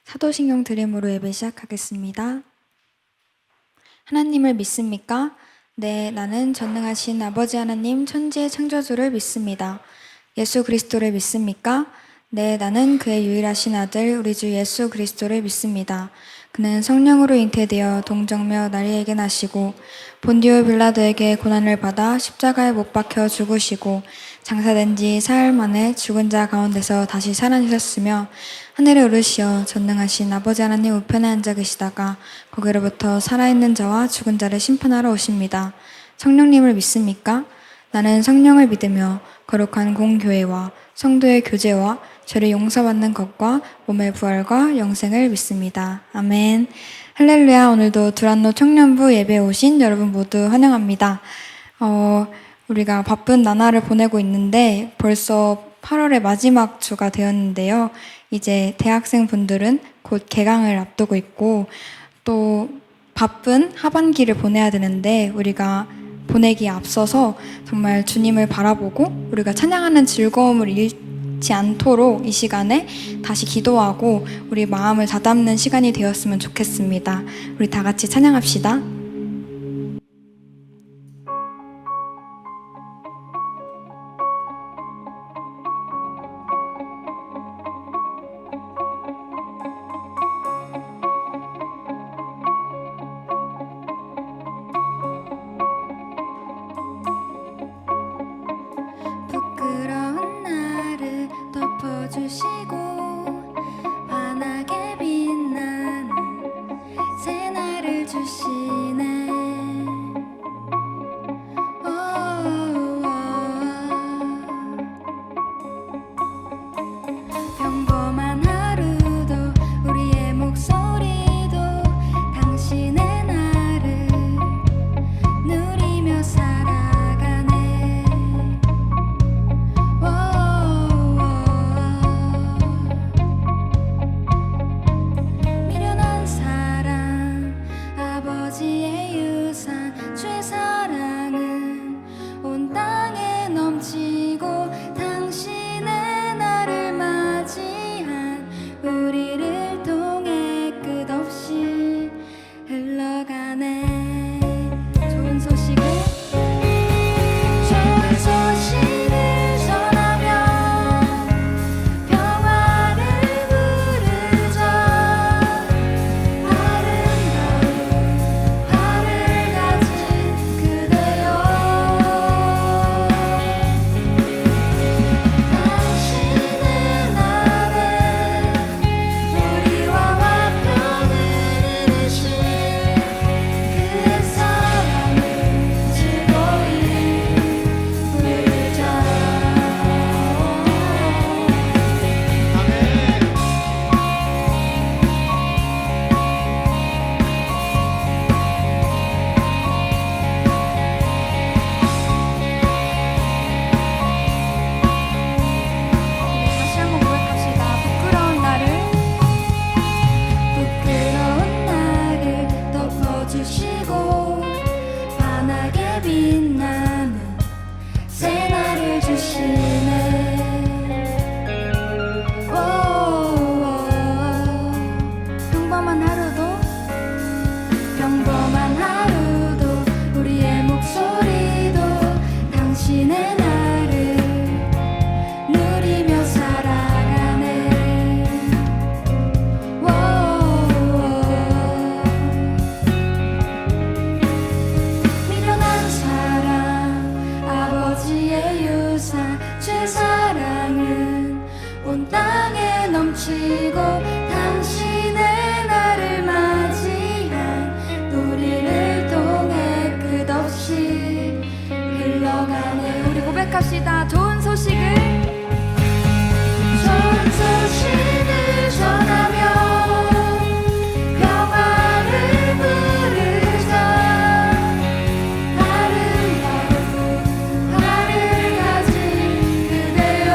사도신경 드림으로 예배 시작하겠습니다. 하나님을 믿습니까? 네, 나는 전능하신 아버지 하나님 천지의 창조주를 믿습니다. 예수 그리스도를 믿습니까? 네, 나는 그의 유일하신 아들 우리 주 예수 그리스도를 믿습니다. 그는 성령으로 잉태되어 동정녀 마리아에게 나시고 본디오 빌라도에게 고난을 받아 십자가에 못 박혀 죽으시고 장사된 지 사흘 만에 죽은 자 가운데서 다시 살아나셨으며 하늘에 오르시어 전능하신 아버지 하나님 우편에 앉아 계시다가 거기로부터 살아있는 자와 죽은 자를 심판하러 오십니다. 성령님을 믿습니까? 나는 성령을 믿으며 거룩한 공교회와 성도의 교제와 죄를 용서받는 것과 몸의 부활과 영생을 믿습니다. 아멘. 할렐루야. 오늘도 두란노 청년부 예배에 오신 여러분 모두 환영합니다. 우리가 바쁜 나날을 보내고 있는데 벌써 8월의 마지막 주가 되었는데요. 이제 대학생분들은 곧 개강을 앞두고 있고 또 바쁜 하반기를 보내야 되는데 우리가 보내기에 앞서서 정말 주님을 바라보고 우리가 찬양하는 즐거움을 잃지 않도록 이 시간에 다시 기도하고 우리 마음을 다잡는 시간이 되었으면 좋겠습니다. 우리 다 같이 찬양합시다. 부끄러운 나를 덮어주시고 환하게 빛나는 새날을 주시네. 평범한 하루도 우리의 목소리도 당신의 나를 누리며 살아가네. 미련한 사랑 아버지의 유산 주의 사랑은 온 땅에 넘치고 당신의 나를 맞이한 우리를 통해 끝없이 흘러가네. 좋은 소식을 전하며 평화를 부르자. 아름다운 하늘 가진 그대여 당신의 나를 우리와 화평을 이루신 그의 사랑을 즐거이 부르자. 다시 한번 고백합시다. 부끄러운 나를 덮어주시고 환하게 빛나는 새날을 주시네. 평범한 하루도 우리의 목소리도 당신의 나를 누리며 살아가네. 미련한 사랑 아버지의 유산 주의 사랑은 온 땅에 넘치고 당신의 나를 맞이한 우리를 통해 끝없이 흘러가네. 우리 고백합시다. 좋은 소식을 전하며 평화를 부르자. 아름다운 하늘 가진 그대여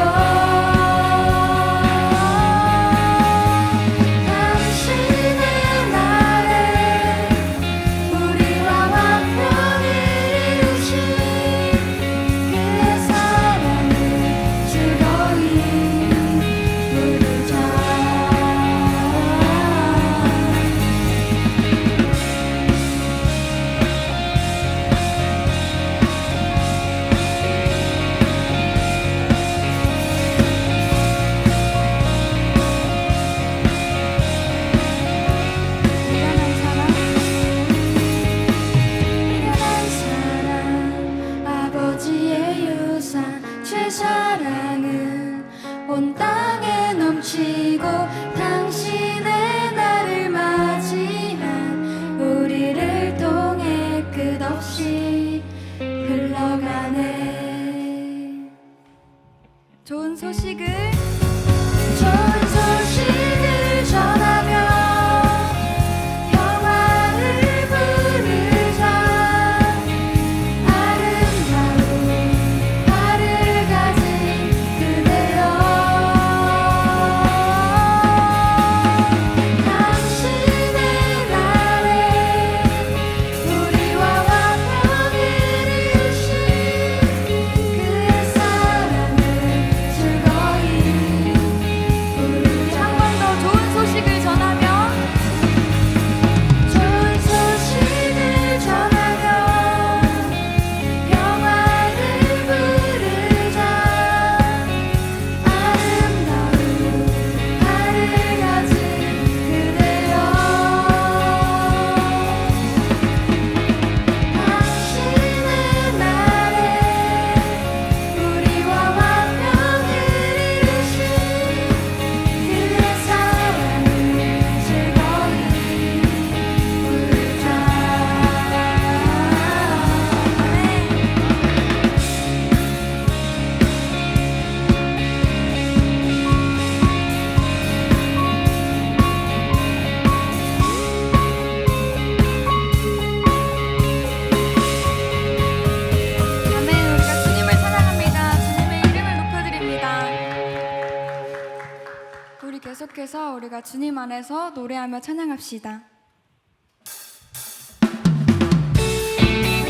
계속해서 우리가 주님 안에서 노래하며 찬양합시다.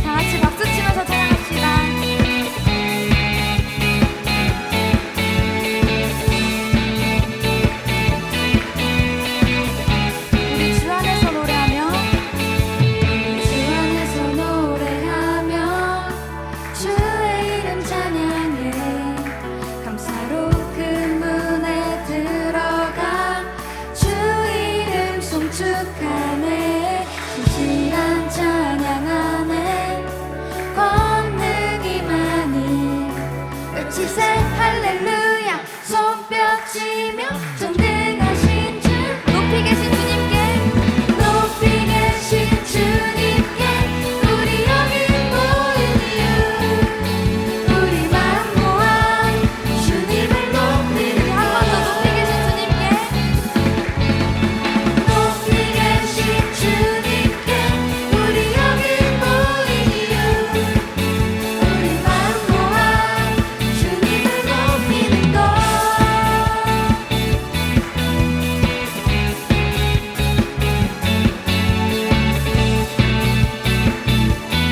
다 같이 박수 치면서 찬양합시다. 할렐루야 손뼉치며 전능하신 주 높이 계신 주님께 높이 계신 주님께 우리 여기 모인 이유 우리 마음 모아 주님을 높이는 한 번 더 높이 계신 주님께 높이 계신 주님께 우리 여기 모인 이유 우리 마음 모아 주님을 높이는 것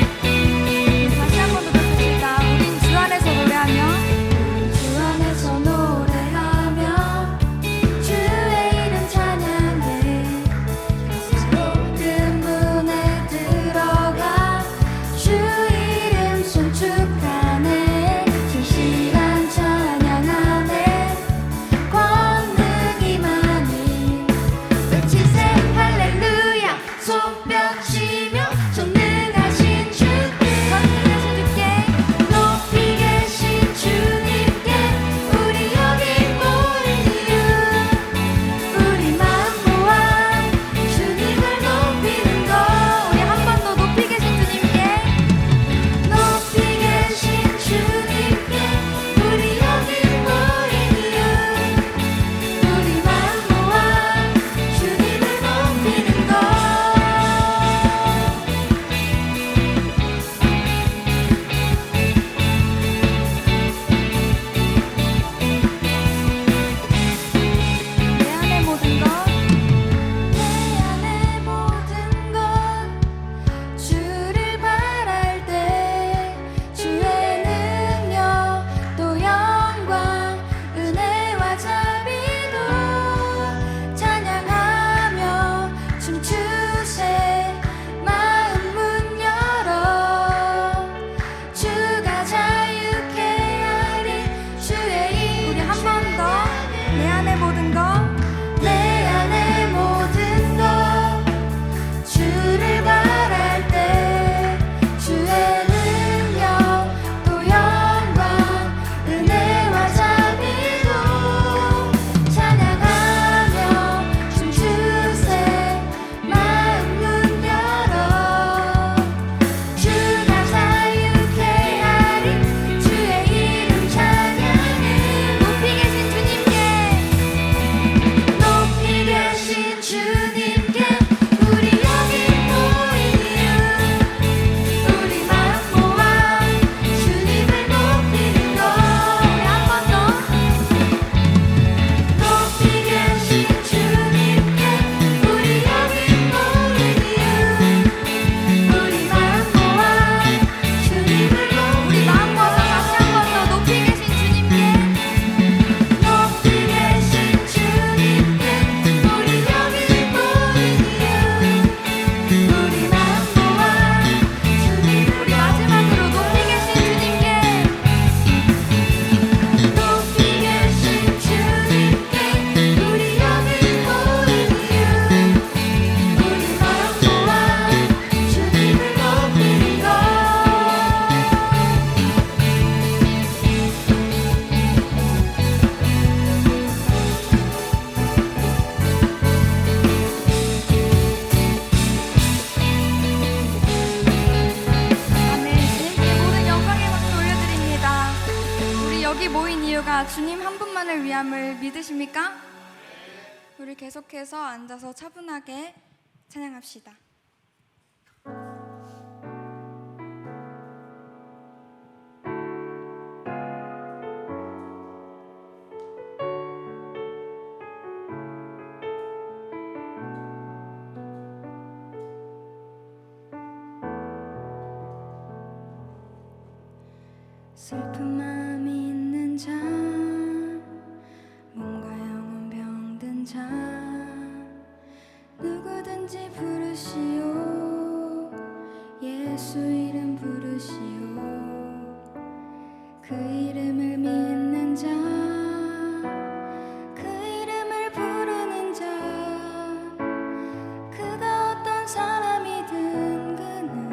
다시 한 번 더 듣습니다. 우린 주 안에서 노래하며 주 안에서 노래하며 주의 이름 찬양해 새로운 문에 들어가 주 이름 송축하네 진실한 찬양하네 권능이 많이 외치세 할렐루야 손뼉치며 전능하신 주께 높이 계신 주님께 우리 여기 모인 이유 우리 마음 모아 주님을 높이는 것 우리 한 번 더 높이 계신 주님께 높이 계신 주님께 우리 여기 모인 이유 우리 마음 모아 주님을 높이는 것 내 안의 모든 것 내 안의 모든 것 주를 바랄 때 주의 능력 또 영광 은혜와 자비도 찬양하며 춤추세 마음 문 열어 주가 자유케 하리 주의 이름 우리 한 번 더 내 안의 모든 것 내 안의 모든 것 주를 바랄 때 주의 능력 또 영광 은혜와 자비도 찬양하며 춤추세 마음 문 열어 주가 자유케 하리 주의 이름 찬양해 높이 계신 주님께 높이 계신 주님께 우리 여기 모인 이유 우리 마음 모아 주님을 높이는 것 우리 한 번 더 높이 계신 주님께 우리 여기 모인 이유 우리 마음 모아 주님을 우리 마음 모아서 다시 한 번 더 높이 계신 주님께 높이 계신 주님께 우리 여기 모인 이유 우리 마음 모아 주님을 우리 마지막으로 높이 계신 주님께 높이 계신 주님께 우리 여기 모인 이유 우리 마음 모아 주님을 높이는 것 아멘. 주님께 모든 영광의 박수 올려드립니다. 우리 여기 모인 이유가 주님 한 분만을 위함을 믿으십니까? 우리 계속해서 앉아서 차분하게 찬양합시다. 슬픈 마음이 있는 자, 몸과 영혼 병든 자, 누구든지 부르시오. 예수 이름 부르시오. 그 이름을 믿는 자, 그 이름을 부르는 자, 그가 어떤 사람이든 그는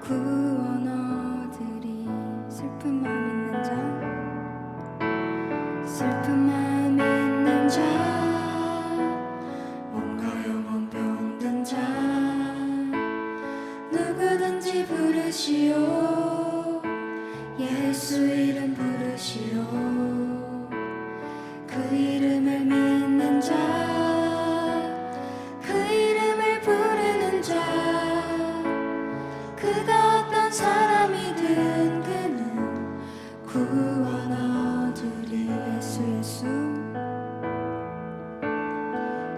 구원 얻으리. 슬픈 마음 있는 자, 슬픈 마음 있는 자, 몸과 영혼 병든 자, 누구든지 부르시오. 예수 이름 부르시오. 그 이름을 믿는 자, 그 이름을 부르는 자, 그가 어떤 사람이든 그는 구원 얻으리. 예수 예수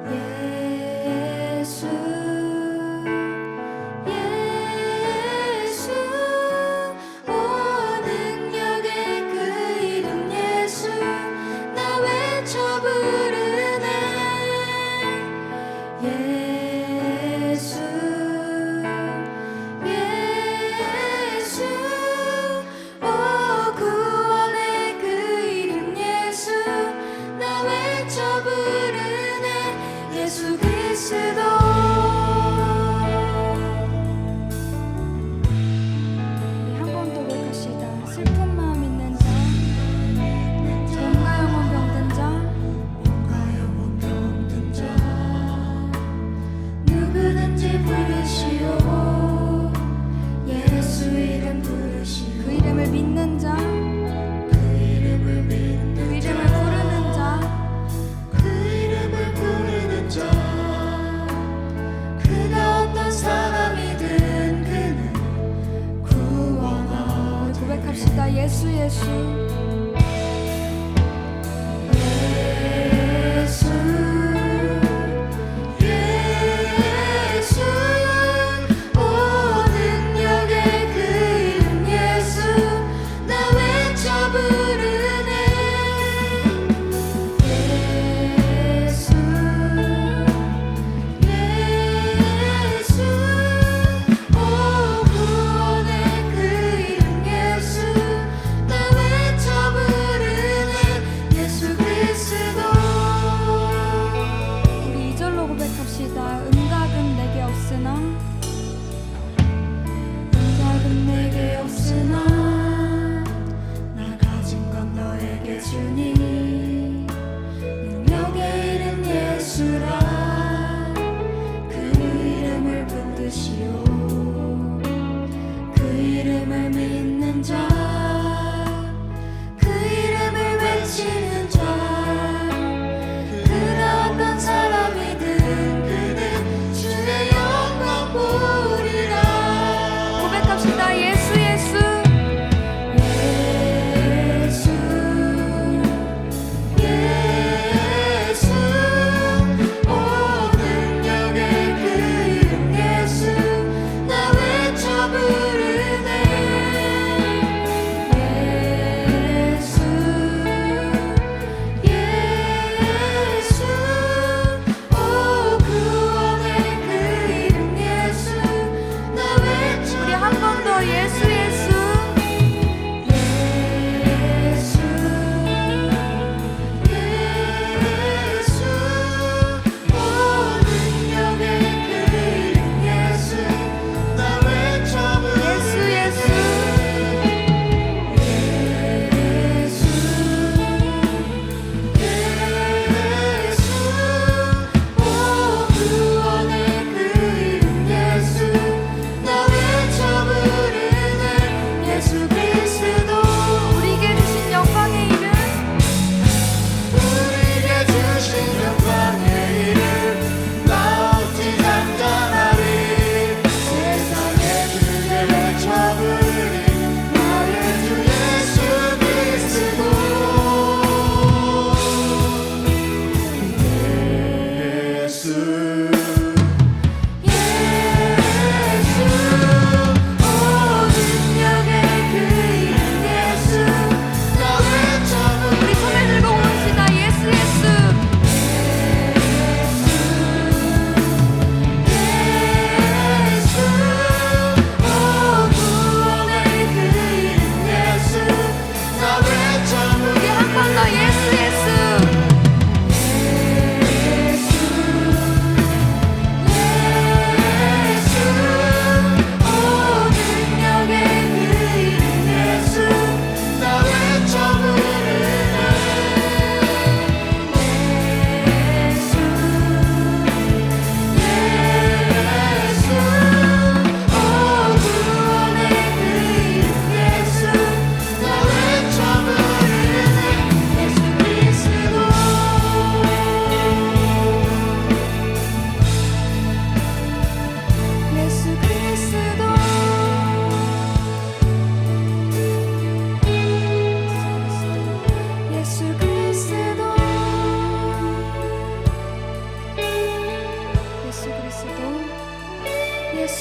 예수 예수, 오 능력의 그 이름 예수, 나 외쳐 부르네. 예수 예수, 오 구원의 그 이름 예수, 나 외쳐 부르네. 예수 그리스도. 우리 한 번 더 고백합시다. 슬픈 마음 있는 자, 몸과 영혼 병든 자, 누구든지 부르시오. 예수 이름 부르시오. 그 이름을 믿는 자, 그 이름을 부르는 자, 그 이름을 부르는 자,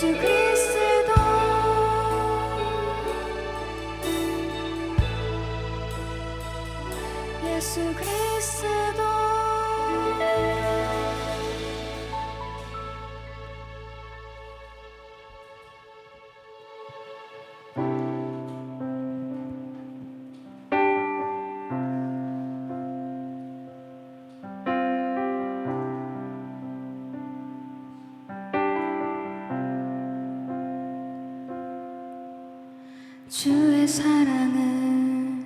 예수 그리스도 예수 그리스도 주의 사랑은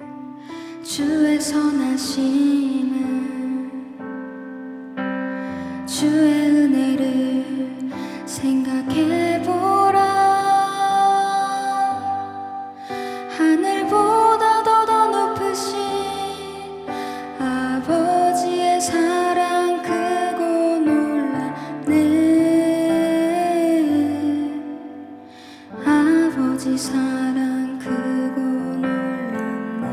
주의 선하심은 주의 은혜를 생각해보라 하늘보다도 더 높으신 아버지의 사랑 크고 놀랍네 아버지 사랑 크고 놀랍네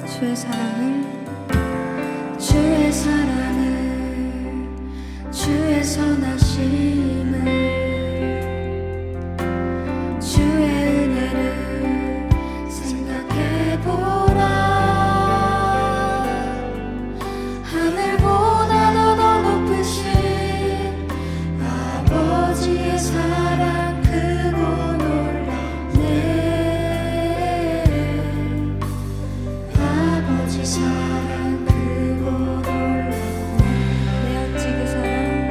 주의 사랑은 주의 선하심은 주의 은혜를 생각해보라 하늘보다도 더 높으신 아버지의 사랑 크고 놀랍네 아버지 사랑 크고 놀랍네 내 어찌 그 사랑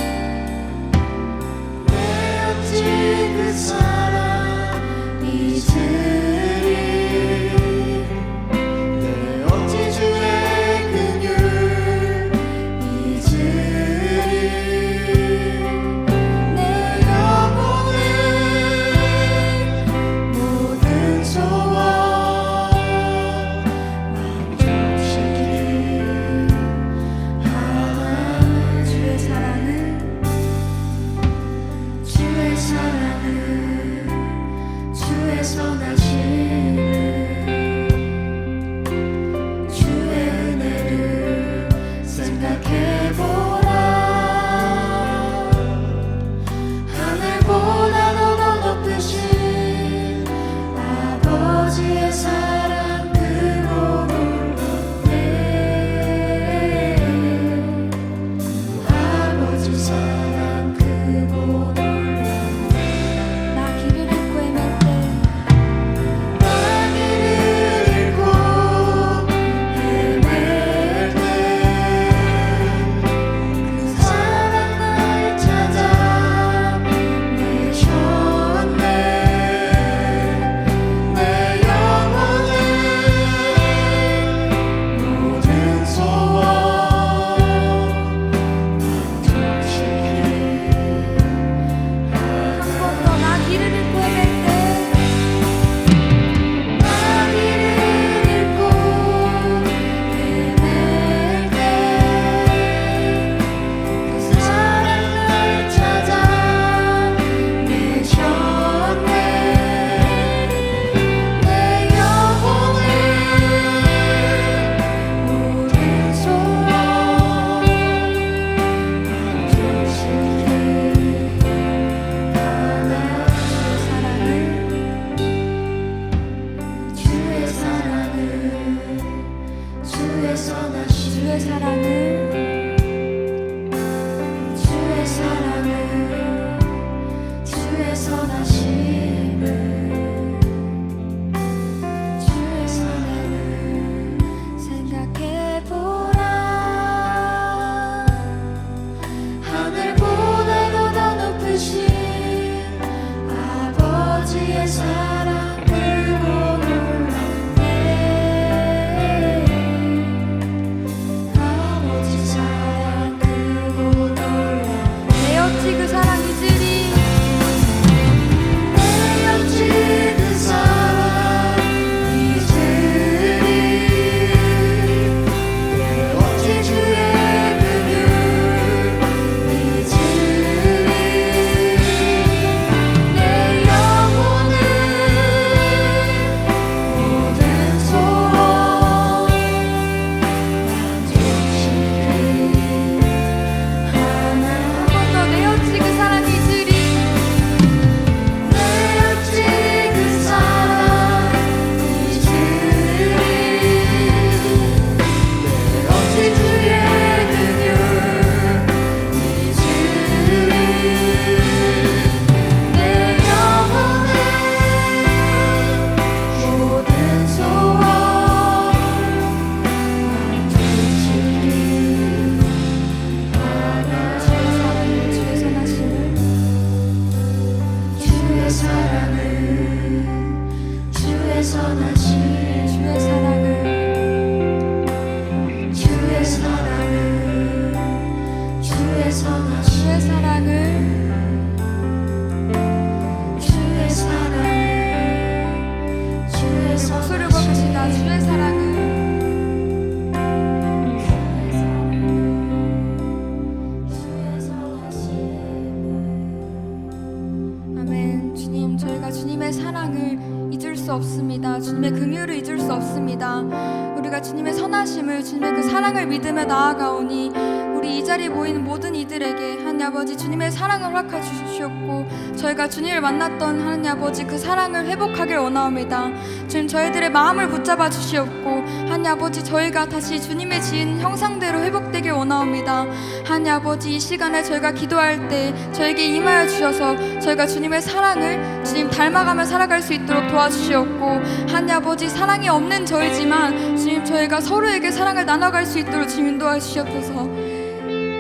주의 사랑을 주의 사랑을 주의 목소리를 높이시다. 주의 사랑을 아멘. 주님, 저희가 주님의 사랑을 잊을 수 없습니다. 주님의 긍휼을 잊을 수 없습니다. 우리가 주님의 선하심을, 주님의 그 사랑을 믿으며 나아가오니 우리 이 자리에 모이는 모든 이들에게 하나님 아버지 주님의 사랑을 허락해 주시옵고 저희가 주님을 만났던 하나님 아버지 그 사랑을 회복하길 원하옵니다. 주님, 저희들의 마음을 붙잡아 주시옵고 하나님 아버지 저희가 다시 주님의 지은 형상대로 회복되길 원하옵니다. 하나님 아버지 이 시간에 저희가 기도할 때 저에게 임하여 주셔서 저희가 주님의 사랑을 주님 닮아가며 살아갈 수 있도록 도와주시옵고 하나님 아버지 사랑이 없는 저희지만 주님 저희가 서로에게 사랑을 나눠갈 수 있도록 주님 인도해 주시옵소서.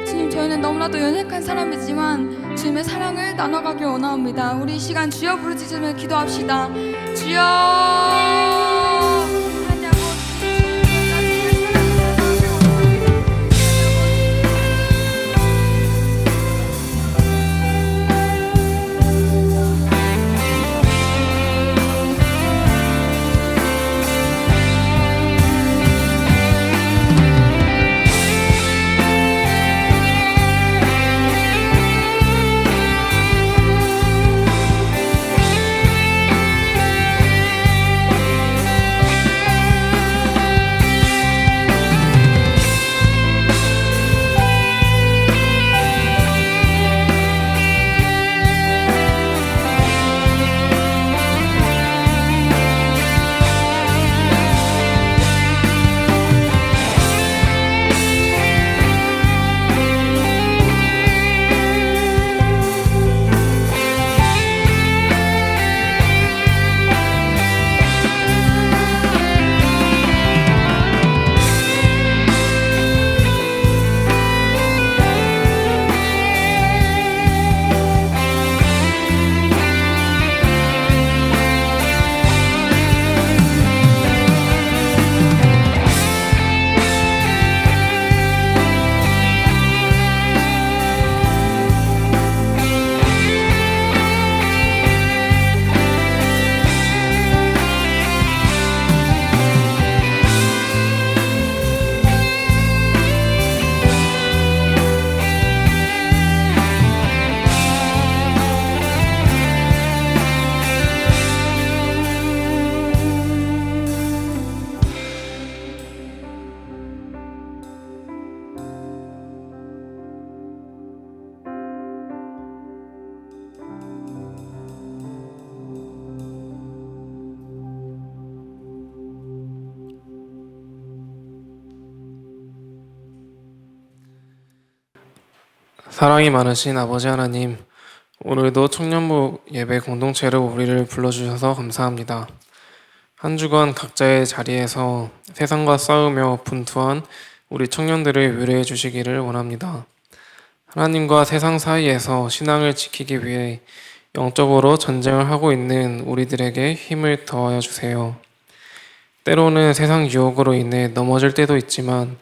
주님, 저희는 너무나도 연약한 사람이지만 주님의 사랑을 나눠가길 원하옵니다. 우리 이 시간 주여 부르짖으며 기도합시다. 주여 하나님 아버지 사랑이 많으신 아버지 하나님, 오늘도 청년부 예배 공동체로 우리를 불러주셔서 감사합니다. 한 주간 각자의 자리에서 세상과 싸우며 분투한 우리 청년들을 위로해 주시기를 원합니다. 하나님과 세상 사이에서 신앙을 지키기 위해 영적으로 전쟁을 하고 있는 우리들에게 힘을 더하여 주세요. 때로는 세상 유혹으로 인해 넘어질 때도 있지만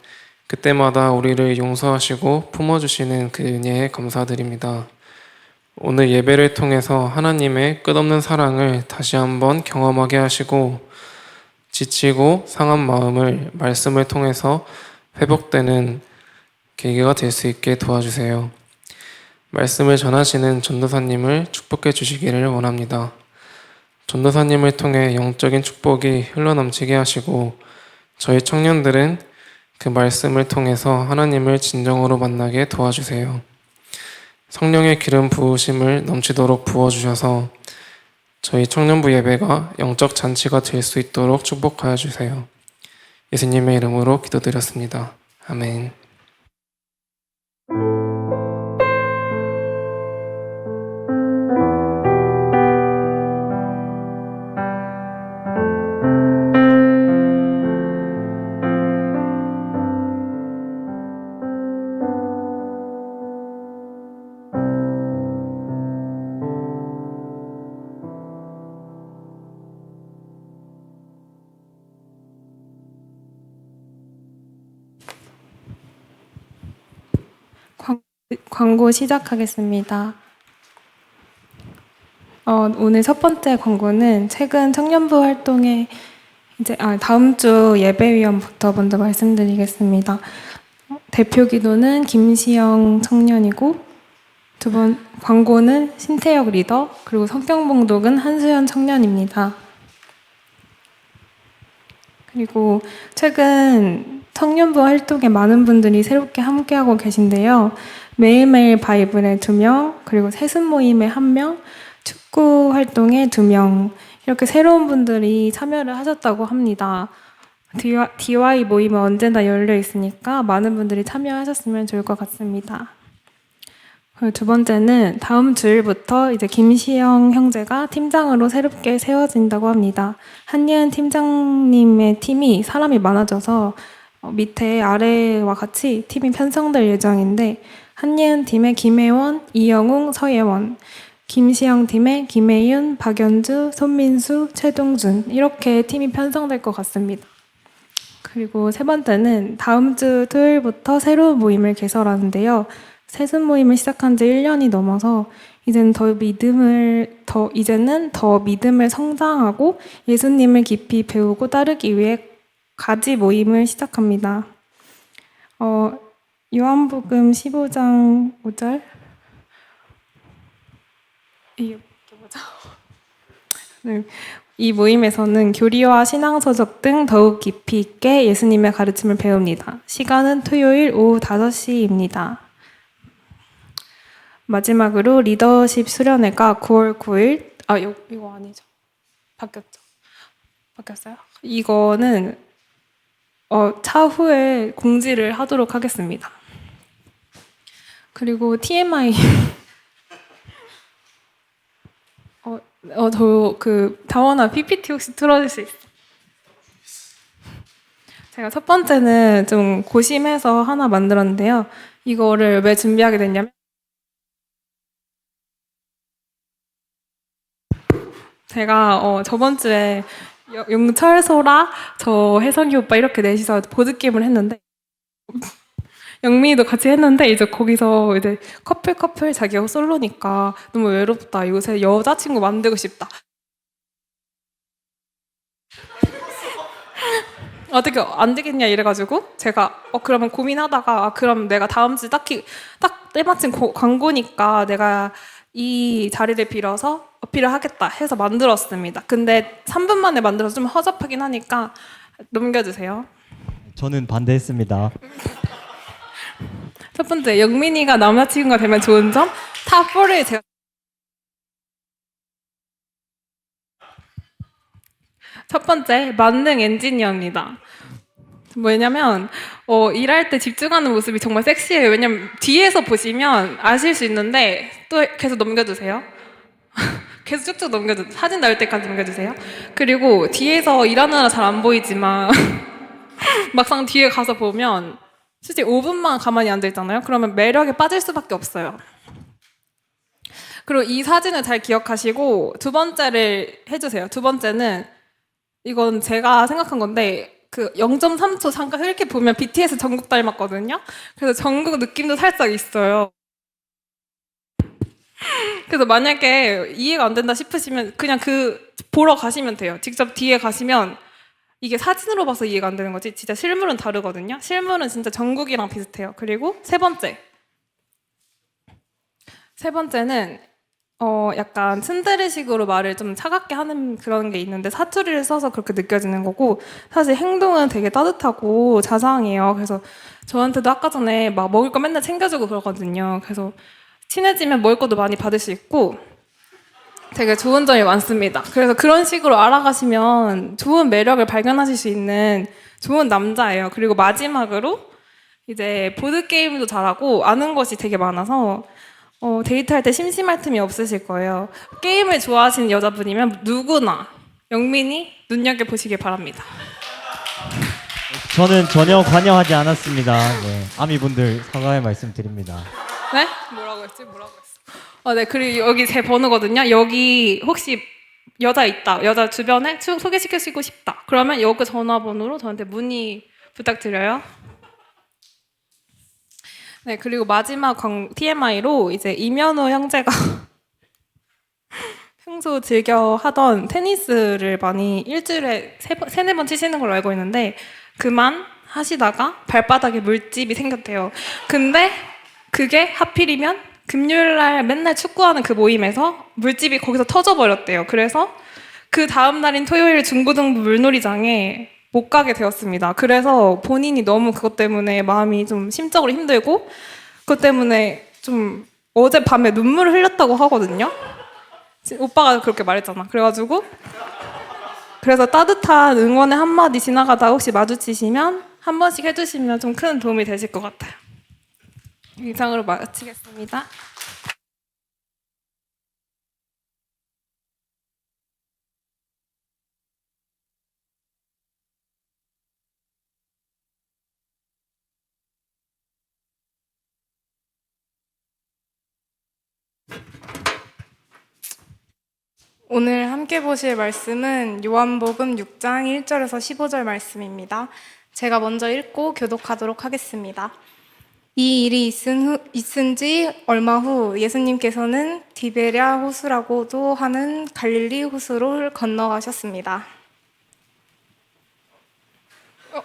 그때마다 우리를 용서하시고 품어주시는 그 은혜에 감사드립니다. 오늘 예배를 통해서 하나님의 끝없는 사랑을 다시 한번 경험하게 하시고 지치고 상한 마음을 말씀을 통해서 회복되는 계기가 될 수 있게 도와주세요. 말씀을 전하시는 전도사님을 축복해 주시기를 원합니다. 전도사님을 통해 영적인 축복이 흘러넘치게 하시고 저희 청년들은 그 말씀을 통해서 하나님을 진정으로 만나게 도와주세요. 성령의 기름 부으심을 넘치도록 부어주셔서 저희 청년부 예배가 영적 잔치가 될 수 있도록 축복하여 주세요. 예수님의 이름으로 기도드렸습니다. 아멘. 광고 시작하겠습니다. 오늘 첫 번째 광고는 최근 청년부 활동에 다음 주 예배위원부터 먼저 말씀드리겠습니다. 대표 기도는 김시영 청년이고 두 번 광고는 신태혁 리더 그리고 성경 봉독은 한수연 청년입니다. 그리고 최근 청년부 활동에 많은 분들이 새롭게 함께하고 계신데요. 매일매일 바이블에 2명, 그리고 세습 모임에 1명, 축구 활동에 2명, 이렇게 새로운 분들이 참여를 하셨다고 합니다. DY 모임은 언제나 열려 있으니까 많은 분들이 참여하셨으면 좋을 것 같습니다. 그리고 두 번째는 다음 주일부터 이제 김시영 형제가 팀장으로 새롭게 세워진다고 합니다. 한예은 팀장님의 팀이 사람이 많아져서 밑에 아래와 같이 팀이 편성될 예정인데 한예은 팀의 김혜원, 이영웅, 서예원, 김시영 팀의 김혜윤, 박연주, 손민수, 최동준 이렇게 팀이 편성될 것 같습니다. 그리고 세 번째는 다음 주 토요일부터 새로운 모임을 개설하는데요. 세습 모임을 시작한 지 1년이 넘어서 이제는 더 믿음을 성장하고 예수님을 깊이 배우고 따르기 위해 가지 모임을 시작합니다. 요한복음 15장 5절 이게 뭐죠? 네. 이 모임에서는 교리와 신앙서적 등 더욱 깊이 있게 예수님의 가르침을 배웁니다. 시간은 토요일 오후 5시입니다. 마지막으로 리더십 수련회가 9월 9일 이거 아니죠. 바뀌었어요? 이거는 차후에 공지를 하도록 하겠습니다. 그리고 TMI 다원아 PPT 혹시 틀어줄 수 있어? 제가 첫 번째는 좀 고심해서 하나 만들었는데요. 이거를 왜 준비하게 됐냐면 제가 저번 주에 용철, 소라, 저 혜성이 오빠 이렇게 넷이서 보드게임을 했는데 영민이도 같이 했는데 이제 거기서 이제 커플 자기가 솔로니까 너무 외롭다. 요새 여자친구 만들고 싶다. 어떻게 안 되겠냐 이래가지고 제가 그러면 고민하다가 그럼 내가 다음 주 딱 때마침 광고니까 내가 이 자리를 빌어서 어필을 하겠다 해서 만들었습니다. 근데 3분 만에 만들어서 좀 허접하긴 하니까 넘겨주세요. 저는 반대했습니다. 첫 번째, 영민이가 남자친구가 되면 좋은 점. 탑4를 제가 첫 번째, 만능 엔지니어입니다. 뭐냐면 일할 때 집중하는 모습이 정말 섹시해요. 왜냐면 뒤에서 보시면 아실 수 있는데 또 계속 넘겨주세요. 계속 쭉쭉 넘겨주세요. 사진 나올 때까지 넘겨주세요. 그리고 뒤에서 일하느라 잘 안 보이지만 막상 뒤에 가서 보면 솔직히 5분만 가만히 앉아있잖아요. 그러면 매력에 빠질 수밖에 없어요. 그리고 이 사진을 잘 기억하시고 두 번째를 해주세요. 두 번째는 이건 제가 생각한 건데 0.3초 잠깐 이렇게 보면 BTS 정국 닮았거든요. 그래서 정국 느낌도 살짝 있어요. 그래서 만약에 이해가 안 된다 싶으시면 그냥 보러 가시면 돼요. 직접 뒤에 가시면 이게 사진으로 봐서 이해가 안 되는 거지 진짜 실물은 다르거든요. 실물은 진짜 정국이랑 비슷해요. 그리고 세 번째는 약간 츤데레식으로 말을 좀 차갑게 하는 그런 게 있는데 사투리를 써서 그렇게 느껴지는 거고 사실 행동은 되게 따뜻하고 자상해요. 그래서 저한테도 아까 전에 막 먹을 거 맨날 챙겨주고 그러거든요. 그래서 친해지면 먹을 것도 많이 받을 수 있고 되게 좋은 점이 많습니다. 그래서 그런 식으로 알아가시면 좋은 매력을 발견하실 수 있는 좋은 남자예요. 그리고 마지막으로 이제 보드게임도 잘하고 아는 것이 되게 많아서 데이트할 때 심심할 틈이 없으실 거예요. 게임을 좋아하시는 여자분이면 누구나 영민이 눈여겨보시길 바랍니다. 저는 전혀 관여하지 않았습니다. 네, 아미분들 사과의 말씀 드립니다. 네? 뭐라고 했어? 네, 그리고 여기 제 번호거든요. 여기 혹시 여자 있다. 여자 주변에 소개시켜주고 싶다. 그러면 여기 전화번호로 저한테 문의 부탁드려요. 네, 그리고 마지막 TMI로 이제 이면호 형제가 평소 즐겨 하던 테니스를 많이 일주일에 세네 번 치시는 걸로 알고 있는데 그만 하시다가 발바닥에 물집이 생겼대요. 근데 그게 하필이면 금요일 날 맨날 축구하는 그 모임에서 물집이 거기서 터져버렸대요. 그래서 그 다음 날인 토요일 중고등부 물놀이장에 못 가게 되었습니다. 그래서 본인이 너무 그것 때문에 마음이 좀 심적으로 힘들고 그것 때문에 좀 어젯밤에 눈물을 흘렸다고 하거든요. 오빠가 그렇게 말했잖아. 그래서 따뜻한 응원의 한마디 지나가다 혹시 마주치시면 한 번씩 해주시면 좀 큰 도움이 되실 것 같아요. 이상으로 마치겠습니다. 오늘 함께 보실 말씀은 요한복음 6장 1절에서 15절 말씀입니다. 제가 먼저 읽고 교독하도록 하겠습니다. 이 일이 있은 지 얼마 후 예수님께서는 디베랴 호수라고도 하는 갈릴리 호수를 건너가셨습니다.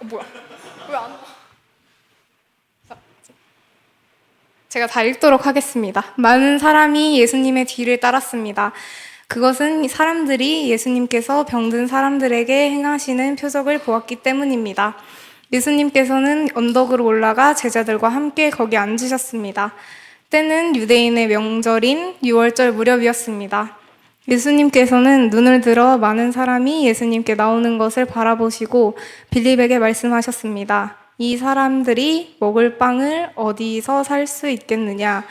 뭐야? 왜 안 와? 제가 다 읽도록 하겠습니다. 많은 사람이 예수님의 뒤를 따랐습니다. 그것은 사람들이 예수님께서 병든 사람들에게 행하시는 표적을 보았기 때문입니다. 예수님께서는 언덕으로 올라가 제자들과 함께 거기 앉으셨습니다. 때는 유대인의 명절인 유월절 무렵이었습니다. 예수님께서는 눈을 들어 많은 사람이 예수님께 나오는 것을 바라보시고 빌립에게 말씀하셨습니다. 이 사람들이 먹을 빵을 어디서 살 수 있겠느냐?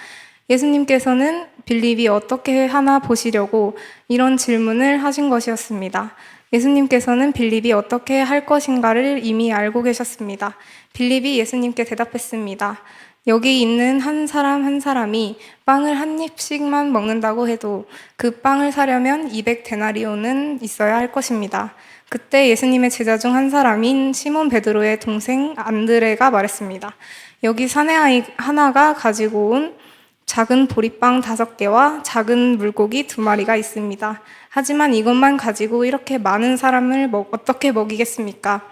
예수님께서는 빌립이 어떻게 하나 보시려고 이런 질문을 하신 것이었습니다. 예수님께서는 빌립이 어떻게 할 것인가를 이미 알고 계셨습니다. 빌립이 예수님께 대답했습니다. 여기 있는 한 사람 한 사람이 빵을 한 입씩만 먹는다고 해도 그 빵을 사려면 200데나리온은 있어야 할 것입니다. 그때 예수님의 제자 중 한 사람인 시몬 베드로의 동생 안드레가 말했습니다. 여기 사내아이 하나가 가지고 온 작은 보리빵 5개와 작은 물고기 2마리가 있습니다. 하지만 이것만 가지고 이렇게 많은 사람을 어떻게 먹이겠습니까?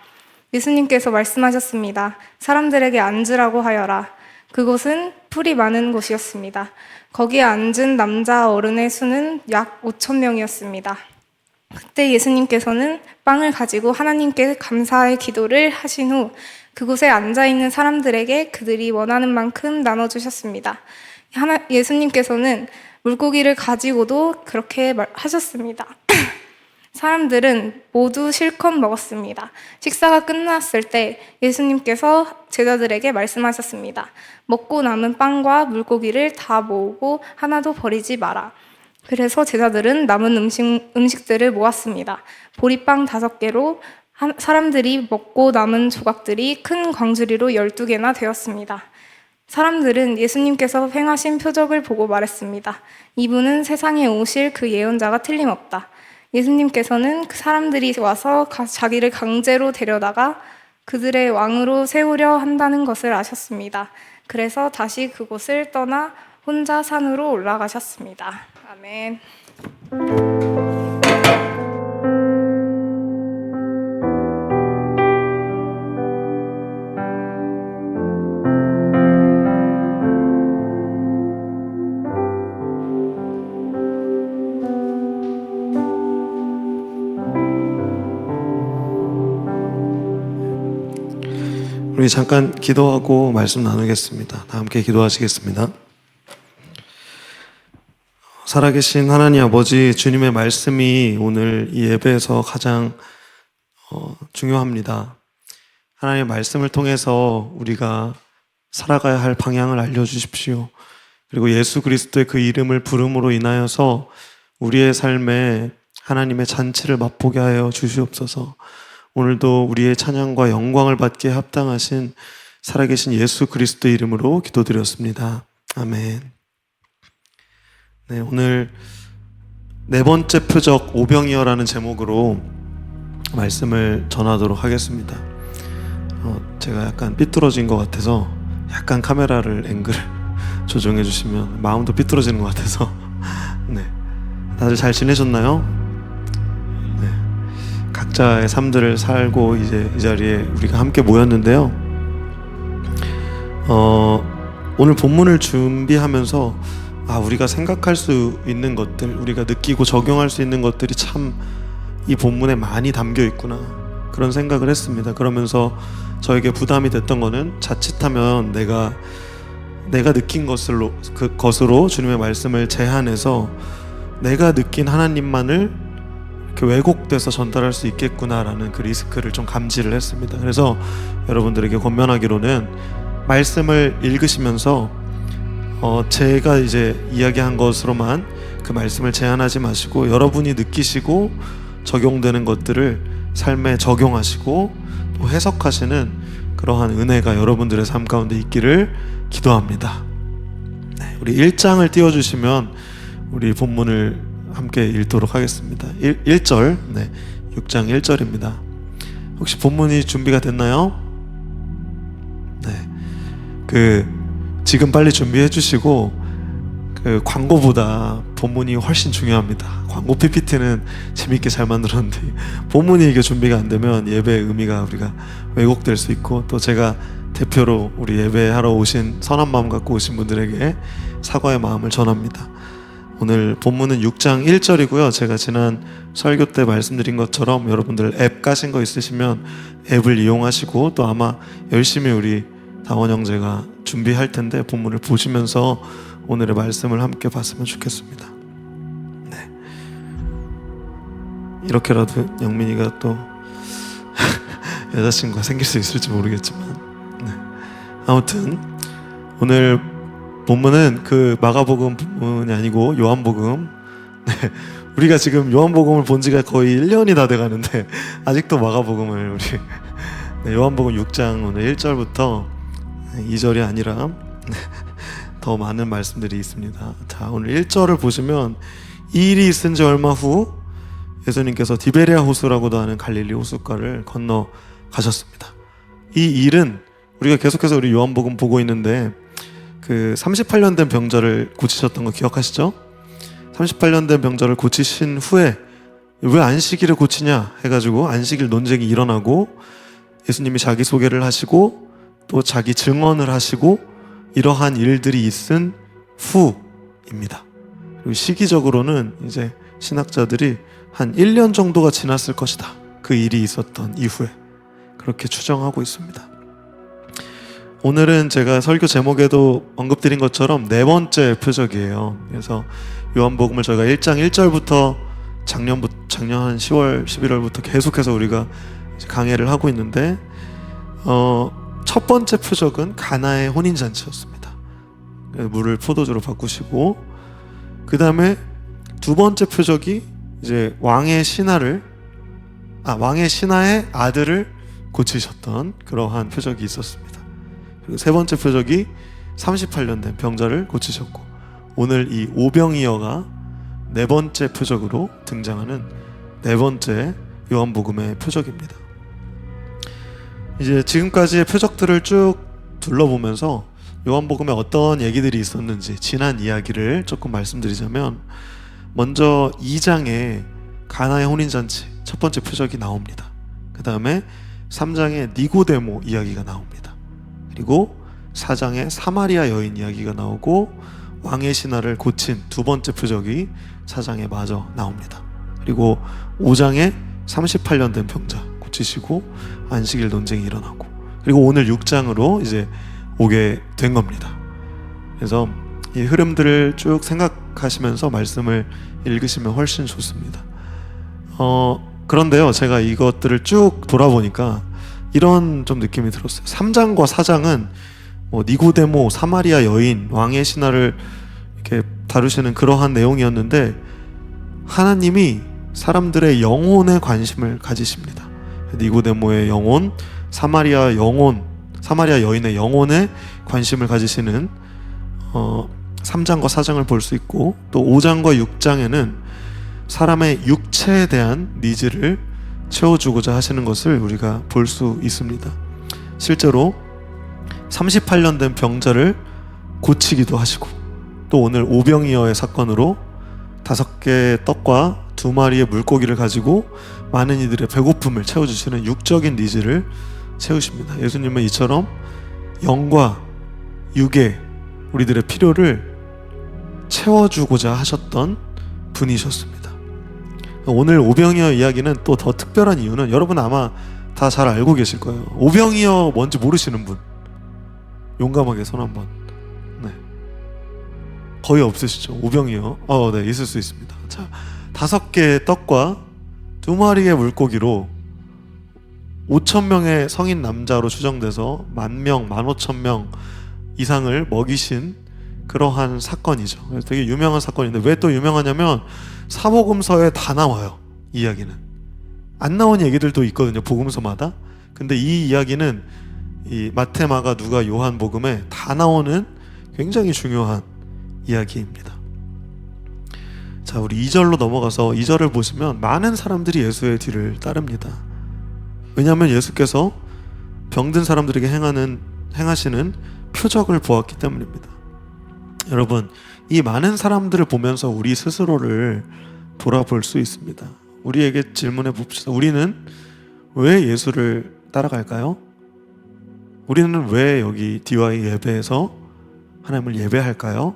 예수님께서 말씀하셨습니다. 사람들에게 앉으라고 하여라. 그곳은 풀이 많은 곳이었습니다. 거기에 앉은 남자 어른의 수는 약 5,000명이었습니다. 그때 예수님께서는 빵을 가지고 하나님께 감사의 기도를 하신 후 그곳에 앉아있는 사람들에게 그들이 원하는 만큼 나눠주셨습니다. 예수님께서는 물고기를 가지고도 그렇게 하셨습니다. 사람들은 모두 실컷 먹었습니다. 식사가 끝났을 때 예수님께서 제자들에게 말씀하셨습니다. 먹고 남은 빵과 물고기를 다 모으고 하나도 버리지 마라. 그래서 제자들은 남은 음식들을 모았습니다. 보리빵 5개로 사람들이 먹고 남은 조각들이 큰 광주리로 12개나 되었습니다. 사람들은 예수님께서 행하신 표적을 보고 말했습니다. 이분은 세상에 오실 그 예언자가 틀림없다. 예수님께서는 그 사람들이 와서 자기를 강제로 데려다가 그들의 왕으로 세우려 한다는 것을 아셨습니다. 그래서 다시 그곳을 떠나 혼자 산으로 올라가셨습니다. 아멘. 우리 잠깐 기도하고 말씀 나누겠습니다. 다 함께 기도하시겠습니다. 살아계신 하나님 아버지, 주님의 말씀이 오늘 이 예배에서 가장 중요합니다. 하나님의 말씀을 통해서 우리가 살아가야 할 방향을 알려주십시오. 그리고 예수 그리스도의 그 이름을 부름으로 인하여서 우리의 삶에 하나님의 잔치를 맛보게 하여 주시옵소서. 오늘도 우리의 찬양과 영광을 받기에 합당하신 살아계신 예수 그리스도 이름으로 기도드렸습니다. 아멘. 네, 오늘 4번째 표적 오병이어라는 제목으로 말씀을 전하도록 하겠습니다. 제가 약간 삐뚤어진 것 같아서 약간 카메라를 앵글을 조정해 주시면 마음도 삐뚤어지는 것 같아서 네, 다들 잘 지내셨나요? 네, 각자의 삶들을 살고 이제 이 자리에 우리가 함께 모였는데요. 오늘 본문을 준비하면서 우리가 생각할 수 있는 것들, 우리가 느끼고 적용할 수 있는 것들이 참 이 본문에 많이 담겨 있구나, 그런 생각을 했습니다. 그러면서 저에게 부담이 됐던 거는 자칫하면 내가 느낀 것으로 주님의 말씀을 제한해서 내가 느낀 하나님만을 이렇게 왜곡돼서 전달할 수 있겠구나라는 그 리스크를 좀 감지를 했습니다. 그래서 여러분들에게 권면하기로는 말씀을 읽으시면서 제가 이제 이야기한 것으로만 그 말씀을 제한하지 마시고 여러분이 느끼시고 적용되는 것들을 삶에 적용하시고 또 해석하시는 그러한 은혜가 여러분들의 삶 가운데 있기를 기도합니다. 네, 우리 1장을 띄워주시면 우리 본문을 함께 읽도록 하겠습니다. 1절, 네, 6장 1절입니다. 혹시 본문이 준비가 됐나요? 네, 지금 빨리 준비해 주시고 광고보다 본문이 훨씬 중요합니다. 광고 PPT는 재밌게 잘 만들었는데 본문이 이게 준비가 안 되면 예배의 의미가 우리가 왜곡될 수 있고, 또 제가 대표로 우리 예배하러 오신 선한 마음 갖고 오신 분들에게 사과의 마음을 전합니다. 오늘 본문은 6장 1절이고요. 제가 지난 설교 때 말씀드린 것처럼 여러분들 앱 까신 거 있으시면 앱을 이용하시고, 또 아마 열심히 우리 다원 형제가 준비할 텐데 본문을 보시면서 오늘의 말씀을 함께 봤으면 좋겠습니다. 네. 이렇게라도 영민이가 또 여자친구가 생길 수 있을지 모르겠지만, 네. 아무튼 오늘 본문은 그 마가복음 본문이 아니고 요한복음. 네. 우리가 지금 요한복음을 본 지가 거의 1년이 다 돼가는데 아직도 마가복음을 우리 네, 요한복음 6장 오늘 1절부터 2절이 아니라 더 많은 말씀들이 있습니다. 자, 오늘 1절을 보시면 이 일이 있은 지 얼마 후 예수님께서 디베레아 호수라고도 하는 갈릴리 호숫가를 건너 가셨습니다. 이 일은 우리가 계속해서 우리 요한복음 보고 있는데 그 38년 된 병자를 고치셨던 거 기억하시죠? 38년 된 병자를 고치신 후에 왜 안식일을 고치냐 해가지고 안식일 논쟁이 일어나고 예수님이 자기소개를 하시고 또 자기 증언을 하시고 이러한 일들이 있은 후입니다. 그리고 시기적으로는 이제 신학자들이 한 1년 정도가 지났을 것이다, 그 일이 있었던 이후에, 그렇게 추정하고 있습니다. 오늘은 제가 설교 제목에도 언급드린 것처럼 네 번째 표적이에요. 그래서 요한복음을 저희가 1장 1절부터 작년 한 10월, 11월부터 계속해서 우리가 강해를 하고 있는데 첫 번째 표적은 가나의 혼인잔치였습니다. 물을 포도주로 바꾸시고, 그 다음에 두 번째 표적이 이제 왕의 신하의 아들을 고치셨던 그러한 표적이 있었습니다. 그리고 세 번째 표적이 38년 된 병자를 고치셨고, 오늘 이 오병이어가 네 번째 표적으로 등장하는 네 번째 요한복음의 표적입니다. 이제 지금까지의 표적들을 쭉 둘러보면서 요한복음에 어떤 얘기들이 있었는지 지난 이야기를 조금 말씀드리자면, 먼저 2장에 가나의 혼인잔치 첫 번째 표적이 나옵니다. 그 다음에 3장에 니고데모 이야기가 나옵니다. 그리고 4장에 사마리아 여인 이야기가 나오고 왕의 신하를 고친 두 번째 표적이 4장에 마저 나옵니다. 그리고 5장에 38년 된 병자 고치시고 안식일 논쟁이 일어나고, 그리고 오늘 6장으로 이제 오게 된 겁니다. 그래서 이 흐름들을 쭉 생각하시면서 말씀을 읽으시면 훨씬 좋습니다. 그런데요, 제가 이것들을 쭉 돌아보니까 이런 좀 느낌이 들었어요. 3장과 4장은 뭐 니고데모, 사마리아 여인, 왕의 신하를 이렇게 다루시는 그러한 내용이었는데, 하나님이 사람들의 영혼에 관심을 가지십니다. 니고데모의 영혼, 사마리아 여인의 영혼에 관심을 가지시는 3장과 4장을 볼 수 있고, 또 5장과 6장에는 사람의 육체에 대한 니즈를 채워주고자 하시는 것을 우리가 볼 수 있습니다. 실제로 38년 된 병자를 고치기도 하시고, 또 오늘 오병이어의 사건으로 5개의 떡과 2마리의 물고기를 가지고 많은 이들의 배고픔을 채워주시는 육적인 니즈를 채우십니다. 예수님은 이처럼 영과 육의 우리들의 필요를 채워주고자 하셨던 분이셨습니다. 오늘 오병이어 이야기는 또 더 특별한 이유는 여러분 아마 다 잘 알고 계실 거예요. 오병이어 뭔지 모르시는 분 용감하게 손 한번. 네. 거의 없으시죠? 오병이어. 네, 있을 수 있습니다. 자, 5개의 떡과 2마리의 물고기로 5,000명의 성인 남자로 추정돼서 10,000명, 15,000명 이상을 먹이신 그러한 사건이죠. 그래서 되게 유명한 사건인데 왜 또 유명하냐면 사복음서에 다 나와요. 이 이야기는 안 나온 얘기들도 있거든요, 복음서마다. 근데 이 이야기는 이 마태, 마가, 누가, 요한 복음에 다 나오는 굉장히 중요한 이야기입니다. 자, 우리 2절로 넘어가서 2절을 보시면 많은 사람들이 예수의 뒤를 따릅니다. 왜냐하면 예수께서 병든 사람들에게 행하시는 표적을 보았기 때문입니다. 여러분, 이 많은 사람들을 보면서 우리 스스로를 돌아볼 수 있습니다. 우리에게 질문해 봅시다. 우리는 왜 예수를 따라갈까요? 우리는 왜 여기 DY 예배에서 하나님을 예배할까요?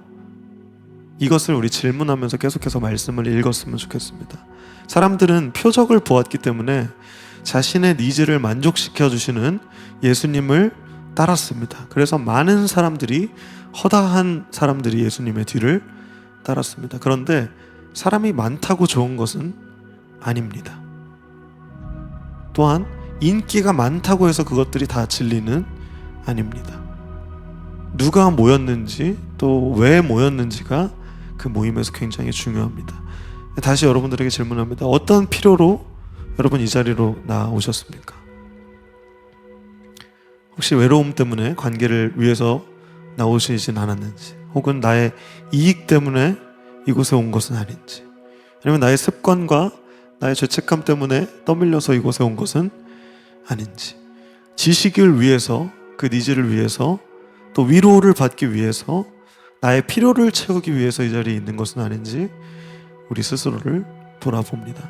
이것을 우리 질문하면서 계속해서 말씀을 읽었으면 좋겠습니다. 사람들은 표적을 보았기 때문에 자신의 니즈를 만족시켜 주시는 예수님을 따랐습니다. 그래서 많은 사람들이, 허다한 사람들이 예수님의 뒤를 따랐습니다. 그런데 사람이 많다고 좋은 것은 아닙니다. 또한 인기가 많다고 해서 그것들이 다 진리는 아닙니다. 누가 모였는지 또 왜 모였는지가 그 모임에서 굉장히 중요합니다. 다시 여러분들에게 질문합니다. 어떤 필요로 여러분 이 자리로 나오셨습니까? 혹시 외로움 때문에 관계를 위해서 나오시진 않았는지, 혹은 나의 이익 때문에 이곳에 온 것은 아닌지, 아니면 나의 습관과 나의 죄책감 때문에 떠밀려서 이곳에 온 것은 아닌지, 지식을 위해서, 그 니즈를 위해서, 또 위로를 받기 위해서, 나의 필요를 채우기 위해서 이 자리에 있는 것은 아닌지 우리 스스로를 돌아봅니다.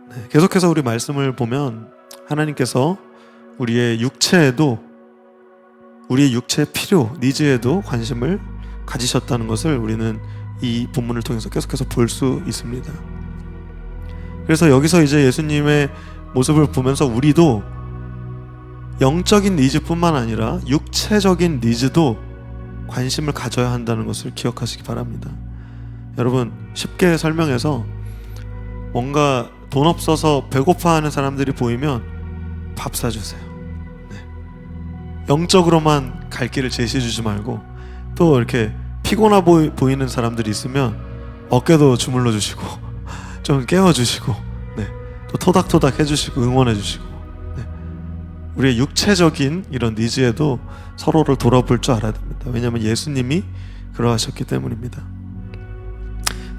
네, 계속해서 우리 말씀을 보면 하나님께서 우리의 육체에도, 우리의 육체의 필요, 니즈에도 관심을 가지셨다는 것을 우리는 이 본문을 통해서 계속해서 볼 수 있습니다. 그래서 여기서 이제 예수님의 모습을 보면서 우리도 영적인 니즈뿐만 아니라 육체적인 니즈도 관심을 가져야 한다는 것을 기억하시기 바랍니다. 여러분, 쉽게 설명해서 뭔가 돈 없어서 배고파하는 사람들이 보이면 밥 사주세요. 네. 영적으로만 갈 길을 제시해주지 말고, 또 이렇게 피곤해 보이는 사람들이 있으면 어깨도 주물러 주시고 좀 깨워주시고, 네. 또 토닥토닥 해주시고 응원해 주시고, 네. 우리의 육체적인 이런 니즈에도 서로를 돌아볼 줄 알아야 됩니다. 왜냐하면 예수님이 그러하셨기 때문입니다.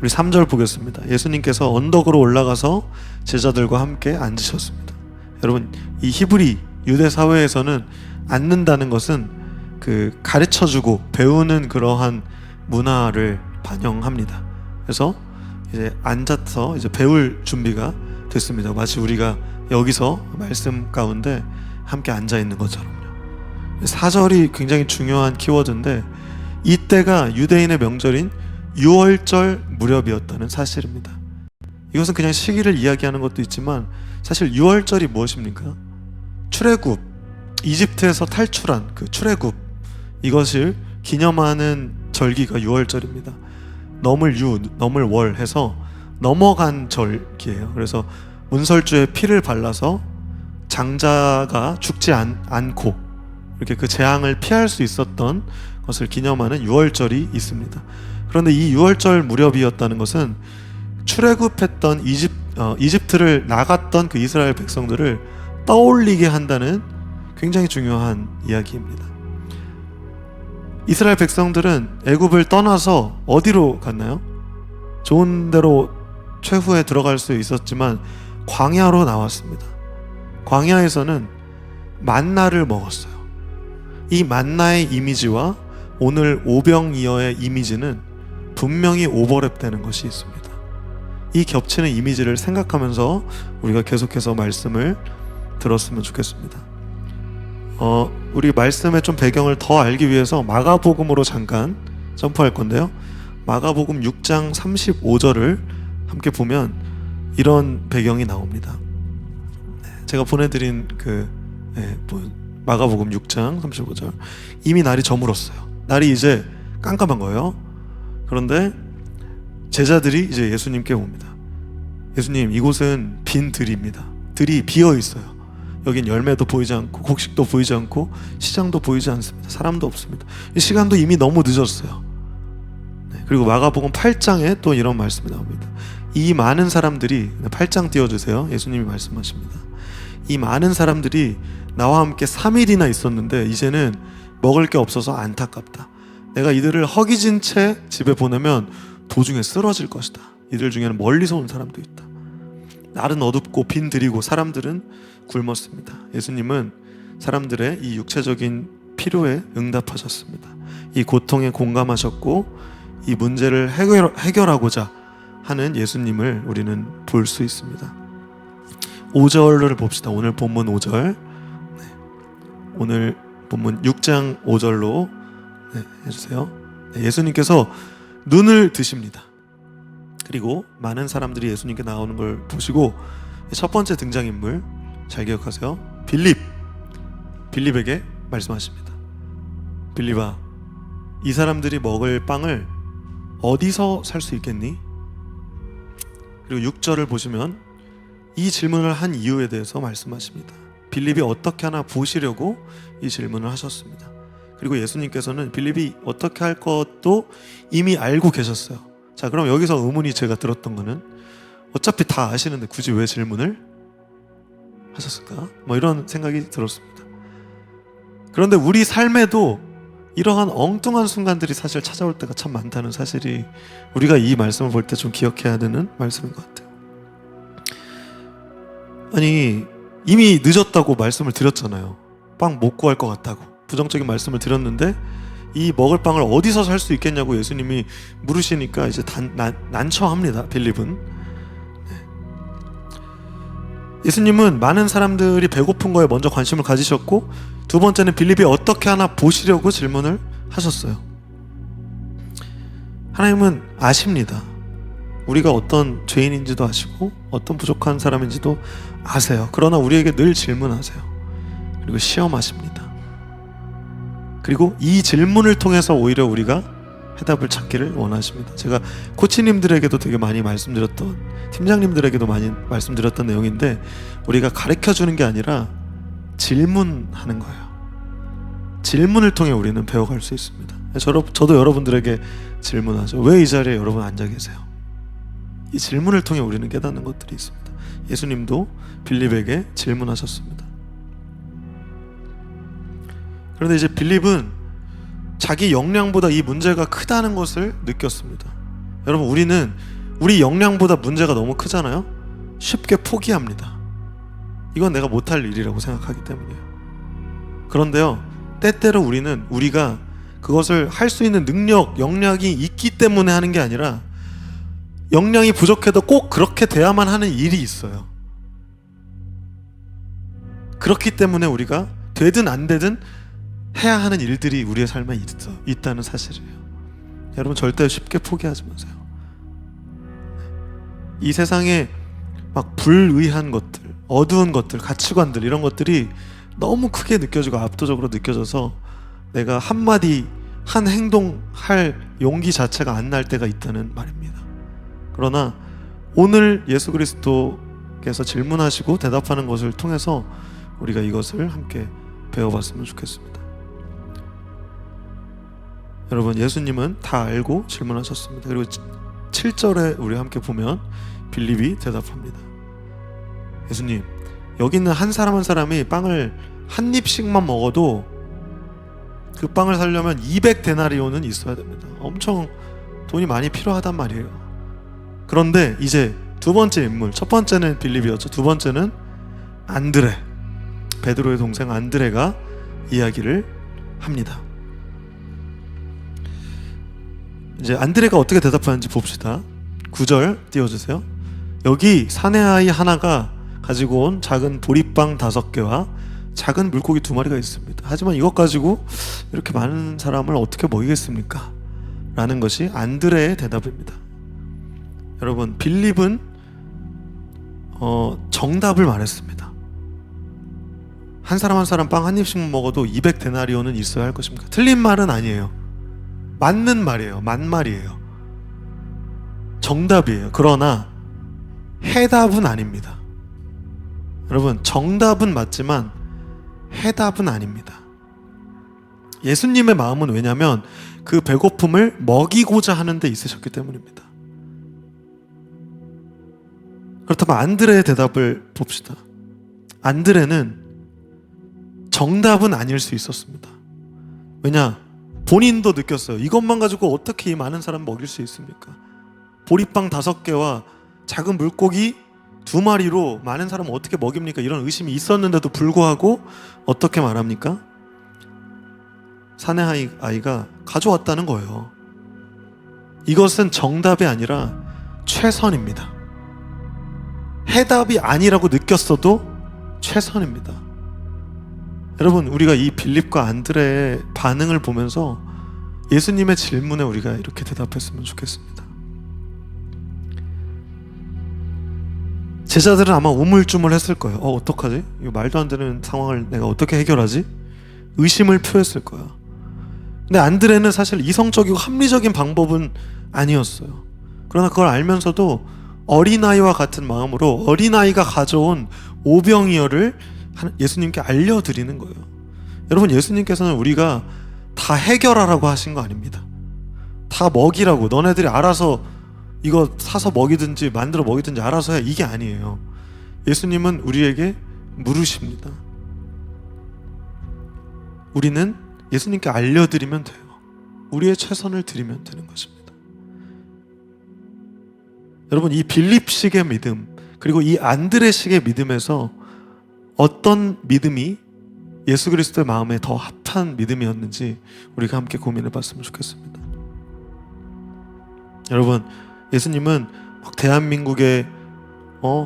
우리 3절 보겠습니다. 예수님께서 언덕으로 올라가서 제자들과 함께 앉으셨습니다. 여러분, 이 히브리 유대 사회에서는 앉는다는 것은 그 가르쳐주고 배우는 그러한 문화를 반영합니다. 그래서 이제 앉아서 이제 배울 준비가 됐습니다. 마치 우리가 여기서 말씀 가운데 함께 앉아 있는 것처럼요. 4절이 굉장히 중요한 키워드인데, 이때가 유대인의 명절인 유월절 무렵이었다는 사실입니다. 이것은 그냥 시기를 이야기하는 것도 있지만 사실 유월절이 무엇입니까? 출애굽, 이집트에서 탈출한 그 출애굽, 이것을 기념하는 절기가 유월절입니다. 넘을 유, 넘을 월 해서 넘어간 절기예요. 그래서 문설주에 피를 발라서 장자가 죽지 않고 이렇게 그 재앙을 피할 수 있었던 것을 기념하는 유월절이 있습니다. 그런데 이 유월절 무렵이었다는 것은 출애굽했던 이집트를 나갔던 그 이스라엘 백성들을 떠올리게 한다는 굉장히 중요한 이야기입니다. 이스라엘 백성들은 애굽을 떠나서 어디로 갔나요? 좋은 데로 최후에 들어갈 수 있었지만 광야로 나왔습니다. 광야에서는 만나를 먹었어요. 이 만나의 이미지와 오늘 오병이어의 이미지는 분명히 오버랩되는 것이 있습니다. 이 겹치는 이미지를 생각하면서 우리가 계속해서 말씀을 들었으면 좋겠습니다. 우리 말씀의 좀 배경을 더 알기 위해서 마가복음으로 잠깐 점프할 건데요. 마가복음 6장 35절을 함께 보면 이런 배경이 나옵니다. 제가 보내드린 마가복음 6장 35절. 이미 날이 저물었어요. 날이 이제 깜깜한 거예요. 그런데 제자들이 이제 예수님께 옵니다. 예수님, 이곳은 빈 들입니다. 들이 비어 있어요. 여긴 열매도 보이지 않고 곡식도 보이지 않고 시장도 보이지 않습니다. 사람도 없습니다. 이 시간도 이미 너무 늦었어요. 그리고 마가복음 8장에 또 이런 말씀이 나옵니다. 이 많은 사람들이, 8장 띄워주세요. 예수님이 말씀하십니다. 이 많은 사람들이 나와 함께 3일이나 있었는데 이제는 먹을 게 없어서 안타깝다. 내가 이들을 허기진 채 집에 보내면 도중에 쓰러질 것이다. 이들 중에는 멀리서 온 사람도 있다. 날은 어둡고 빈 들이고 사람들은 굶었습니다. 예수님은 사람들의 이 육체적인 필요에 응답하셨습니다. 이 고통에 공감하셨고 이 문제를 해결하고자 하는 예수님을 우리는 볼 수 있습니다. 5절을 봅시다. 오늘 본문 5절. 오늘 본문 6장 5절로 해주세요. 예수님께서 눈을 드십니다. 그리고 많은 사람들이 예수님께 나오는 걸 보시고 첫 번째 등장인물 잘 기억하세요. 빌립에게 말씀하십니다. 빌립아, 이 사람들이 먹을 빵을 어디서 살 수 있겠니? 그리고 6절을 보시면 이 질문을 한 이유에 대해서 말씀하십니다. 빌립이 어떻게 하나 보시려고 이 질문을 하셨습니다. 그리고 예수님께서는 빌립이 어떻게 할 것도 이미 알고 계셨어요. 자, 그럼 여기서 의문이 제가 들었던 거는 어차피 다 아시는데 굳이 왜 질문을 하셨을까? 이런 생각이 들었습니다. 그런데 우리 삶에도 이러한 엉뚱한 순간들이 사실 찾아올 때가 참 많다는 사실이 우리가 이 말씀을 볼 때 좀 기억해야 되는 말씀인 것 같아요. 아니, 이미 늦었다고 말씀을 드렸잖아요. 빵 못 구할 것 같다고 부정적인 말씀을 드렸는데 이 먹을 빵을 어디서 살 수 있겠냐고 예수님이 물으시니까 이제 난처합니다. 빌립은. 예수님은 많은 사람들이 배고픈 거에 먼저 관심을 가지셨고, 두 번째는 빌립이 어떻게 하나 보시려고 질문을 하셨어요. 하나님은 아십니다. 우리가 어떤 죄인인지도 아시고 어떤 부족한 사람인지도 아세요. 그러나 우리에게 늘 질문하세요. 그리고 시험하십니다. 그리고 이 질문을 통해서 오히려 우리가 해답을 찾기를 원하십니다. 제가 코치님들에게도 되게 많이 말씀드렸던, 팀장님들에게도 많이 말씀드렸던 내용인데, 우리가 가르쳐주는 게 아니라 질문하는 거예요. 질문을 통해 우리는 배워갈 수 있습니다. 저도 여러분들에게 질문하죠. 왜 이 자리에 여러분 앉아 계세요? 이 질문을 통해 우리는 깨닫는 것들이 있습니다. 예수님도 빌립에게 질문하셨습니다. 그런데 이제 빌립은 자기 역량보다 이 문제가 크다는 것을 느꼈습니다. 여러분, 우리는 우리 역량보다 문제가 너무 크잖아요. 쉽게 포기합니다. 이건 내가 못할 일이라고 생각하기 때문이에요. 그런데요, 때때로 우리가 그것을 할 수 있는 능력, 역량이 있기 때문에 하는 게 아니라 역량이 부족해도 꼭 그렇게 돼야만 하는 일이 있어요. 그렇기 때문에 우리가 되든 안 되든 해야 하는 일들이 우리의 삶에 있다는 사실이에요. 여러분, 절대 쉽게 포기하지 마세요. 이 세상에 막 불의한 것들, 어두운 것들, 가치관들, 이런 것들이 너무 크게 느껴지고 압도적으로 느껴져서 내가 한마디, 한 행동 할 용기 자체가 안 날 때가 있다는 말입니다. 그러나 오늘 예수 그리스도께서 질문하시고 대답하는 것을 통해서 우리가 이것을 함께 배워봤으면 좋겠습니다. 여러분, 예수님은 다 알고 질문하셨습니다. 그리고 7절에 우리 함께 보면 빌립이 대답합니다. 예수님, 여기 있는 한 사람 한 사람이 빵을 한 입씩만 먹어도 그 빵을 사려면 200데나리온은 있어야 됩니다. 엄청 돈이 많이 필요하단 말이에요. 그런데 이제 두 번째 인물, 첫 번째는 빌립이었죠. 두 번째는 안드레. 베드로의 동생 안드레가 이야기를 합니다. 이제 안드레가 어떻게 대답하는지 봅시다. 9절 띄워주세요. 여기 사내 아이 하나가 가지고 온 작은 보리빵 5개와 작은 물고기 2마리가 있습니다. 하지만 이것 가지고 이렇게 많은 사람을 어떻게 먹이겠습니까? 라는 것이 안드레의 대답입니다. 여러분, 빌립은 정답을 말했습니다. 한 사람 한 사람 빵 한 입씩 먹어도 200데나리온은 있어야 할 것입니까? 틀린 말은 아니에요. 맞는 말이에요. 만말이에요. 정답이에요. 그러나 해답은 아닙니다. 여러분, 정답은 맞지만 해답은 아닙니다. 예수님의 마음은 왜냐하면 그 배고픔을 먹이고자 하는 데 있으셨기 때문입니다. 그렇다면 안드레의 대답을 봅시다. 안드레는 정답은 아닐 수 있었습니다. 왜냐? 본인도 느꼈어요. 이것만 가지고 어떻게 이 많은 사람 먹일 수 있습니까? 보리빵 5개와 작은 물고기 2마리로 많은 사람을 어떻게 먹입니까? 이런 의심이 있었는데도 불구하고 어떻게 말합니까? 사내 아이가 가져왔다는 거예요. 이것은 정답이 아니라 최선입니다. 해답이 아니라고 느꼈어도 최선입니다. 여러분, 우리가 이 빌립과 안드레의 반응을 보면서 예수님의 질문에 우리가 이렇게 대답했으면 좋겠습니다. 제자들은 아마 우물쭈물했을 거예요. 어떡하지? 이거 말도 안 되는 상황을 내가 어떻게 해결하지? 의심을 표했을 거야. 근데 안드레는 사실 이성적이고 합리적인 방법은 아니었어요. 그러나 그걸 알면서도 어린아이와 같은 마음으로 어린아이가 가져온 오병이어를 예수님께 알려드리는 거예요. 여러분, 예수님께서는 우리가 다 해결하라고 하신 거 아닙니다. 다 먹이라고, 너네들이 알아서 이거 사서 먹이든지 만들어 먹이든지 알아서 해, 이게 아니에요. 예수님은 우리에게 물으십니다. 우리는 예수님께 알려드리면 돼요. 우리의 최선을 드리면 되는 것입니다. 여러분, 이 빌립식의 믿음, 그리고 이 안드레식의 믿음에서 어떤 믿음이 예수 그리스도의 마음에 더 합한 믿음이었는지 우리가 함께 고민해 봤으면 좋겠습니다. 여러분, 예수님은 막 대한민국의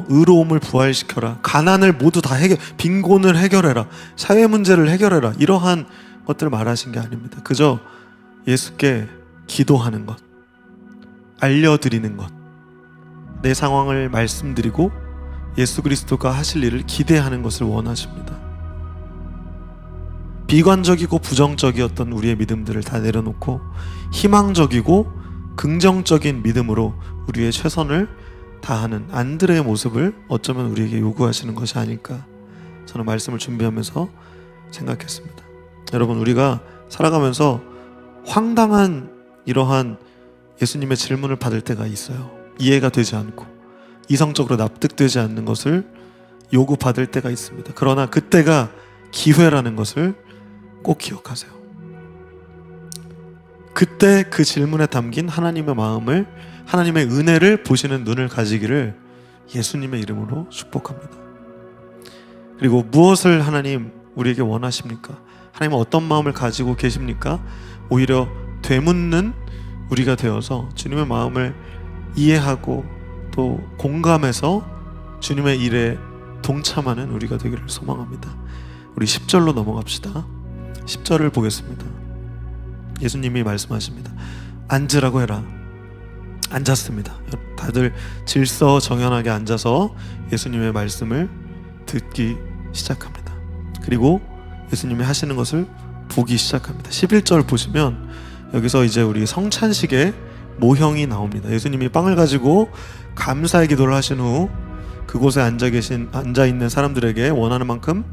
의로움을 부활시켜라, 가난을 모두 다 빈곤을 해결해라, 사회 문제를 해결해라, 이러한 것들을 말하신 게 아닙니다. 그저 예수께 기도하는 것, 알려드리는 것, 내 상황을 말씀드리고 예수 그리스도가 하실 일을 기대하는 것을 원하십니다. 비관적이고 부정적이었던 우리의 믿음들을 다 내려놓고 희망적이고 긍정적인 믿음으로 우리의 최선을 다하는 안드레의 모습을 어쩌면 우리에게 요구하시는 것이 아닐까, 저는 말씀을 준비하면서 생각했습니다. 여러분, 우리가 살아가면서 황당한 이러한 예수님의 질문을 받을 때가 있어요. 이해가 되지 않고 이성적으로 납득되지 않는 것을 요구받을 때가 있습니다. 그러나 그때가 기회라는 것을 꼭 기억하세요. 그때 그 질문에 담긴 하나님의 마음을, 하나님의 은혜를 보시는 눈을 가지기를 예수님의 이름으로 축복합니다. 그리고 무엇을 하나님 우리에게 원하십니까? 하나님은 어떤 마음을 가지고 계십니까? 오히려 되묻는 우리가 되어서 주님의 마음을 이해하고 또 공감해서 주님의 일에 동참하는 우리가 되기를 소망합니다. 우리 10절로 넘어갑시다. 10절을 보겠습니다. 예수님이 말씀하십니다. 앉으라고 해라. 앉았습니다. 다들 질서정연하게 앉아서 예수님의 말씀을 듣기 시작합니다. 그리고 예수님이 하시는 것을 보기 시작합니다. 11절 보시면 여기서 이제 우리 성찬식의 모형이 나옵니다. 예수님이 빵을 가지고 감사의 기도를 하신 후 그곳에 앉아 있는 사람들에게 원하는 만큼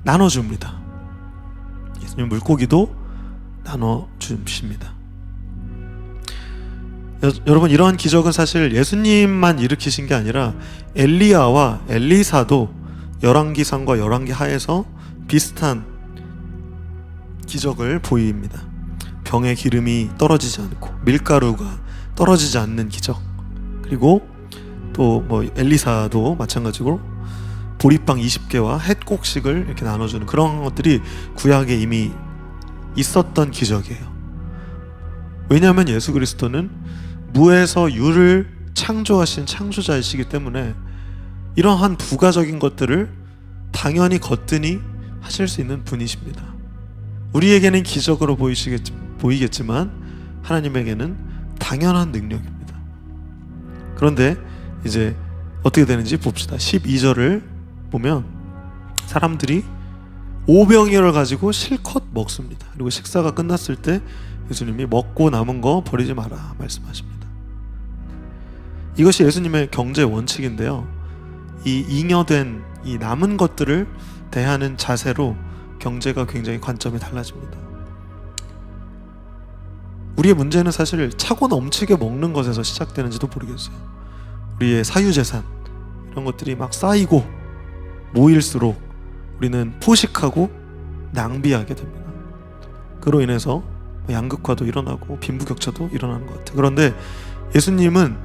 나눠줍니다. 예수님 물고기도 나눠주십니다. 여러분, 이러한 기적은 사실 예수님만 일으키신 게 아니라 엘리야와 엘리사도 열왕기상과 열왕기하에서 비슷한 기적을 보입니다. 병에 기름이 떨어지지 않고 밀가루가 떨어지지 않는 기적, 그리고 또 엘리사도 마찬가지로 보리빵 20개와 햇곡식을 이렇게 나눠주는 그런 것들이 구약에 이미 있었던 기적이에요. 왜냐하면 예수 그리스도는 무에서 유를 창조하신 창조자이시기 때문에 이러한 부가적인 것들을 당연히 거뜬히 하실 수 있는 분이십니다. 우리에게는 기적으로 보이겠지만 하나님에게는 당연한 능력입니다. 그런데 이제 어떻게 되는지 봅시다. 12절을 보면 사람들이 오병이어를 가지고 실컷 먹습니다. 그리고 식사가 끝났을 때 예수님이 먹고 남은 거 버리지 마라 말씀하십니다. 이것이 예수님의 경제 원칙인데요. 이 잉여된 이 남은 것들을 대하는 자세로 경제가 굉장히 관점이 달라집니다. 우리의 문제는 사실 차고 넘치게 먹는 것에서 시작되는지도 모르겠어요. 우리의 사유재산 이런 것들이 막 쌓이고 모일수록 우리는 포식하고 낭비하게 됩니다. 그로 인해서 양극화도 일어나고 빈부격차도 일어나는 것 같아요. 그런데 예수님은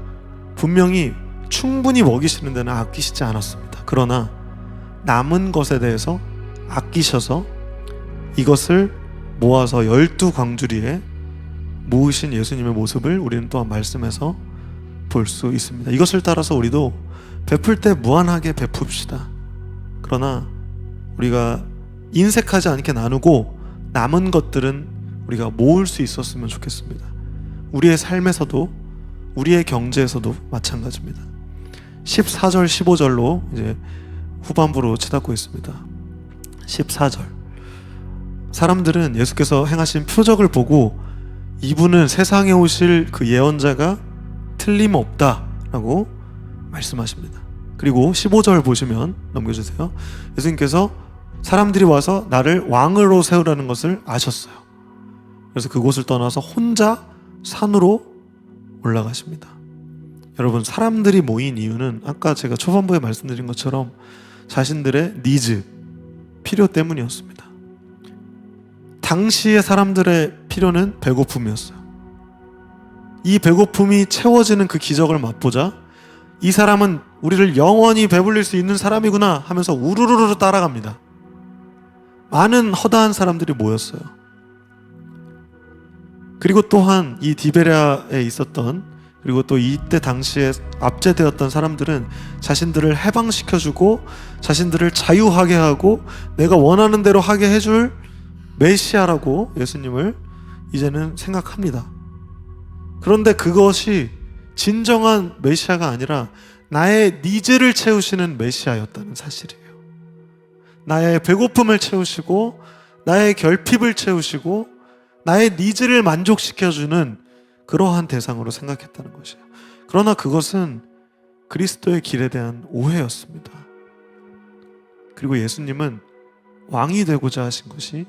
분명히 충분히 먹이시는 데는 아끼시지 않았습니다. 그러나 남은 것에 대해서 아끼셔서 이것을 모아서 12광주리에 모으신 예수님의 모습을 우리는 또한 말씀에서 볼 수 있습니다. 이것을 따라서 우리도 베풀 때 무한하게 베풉시다. 그러나 우리가 인색하지 않게 나누고 남은 것들은 우리가 모을 수 있었으면 좋겠습니다. 우리의 삶에서도 우리의 경제에서도 마찬가지입니다. 14절 15절로 이제 후반부로 치닫고 있습니다. 14절 사람들은 예수께서 행하신 표적을 보고 이분은 세상에 오실 그 예언자가 틀림없다라고 말씀하십니다. 그리고 15절 보시면 넘겨주세요. 예수님께서 사람들이 와서 나를 왕으로 세우라는 것을 아셨어요. 그래서 그곳을 떠나서 혼자 산으로 올라가십니다. 여러분, 사람들이 모인 이유는 아까 제가 초반부에 말씀드린 것처럼 자신들의 니즈, 필요 때문이었습니다. 당시의 사람들의 필요는 배고픔이었어요. 이 배고픔이 채워지는 그 기적을 맛보자 이 사람은 우리를 영원히 배불릴 수 있는 사람이구나 하면서 우르르르 따라갑니다. 많은 허다한 사람들이 모였어요. 그리고 또한 이 디베랴에 있었던, 그리고 또 이때 당시에 압제되었던 사람들은 자신들을 해방시켜주고 자신들을 자유하게 하고 내가 원하는 대로 하게 해줄 메시아라고 예수님을 이제는 생각합니다. 그런데 그것이 진정한 메시아가 아니라 나의 니즈를 채우시는 메시아였다는 사실이에요. 나의 배고픔을 채우시고 나의 결핍을 채우시고 나의 니즈를 만족시켜주는 그러한 대상으로 생각했다는 것이에요. 그러나 그것은 그리스도의 길에 대한 오해였습니다. 그리고 예수님은 왕이 되고자 하신 것이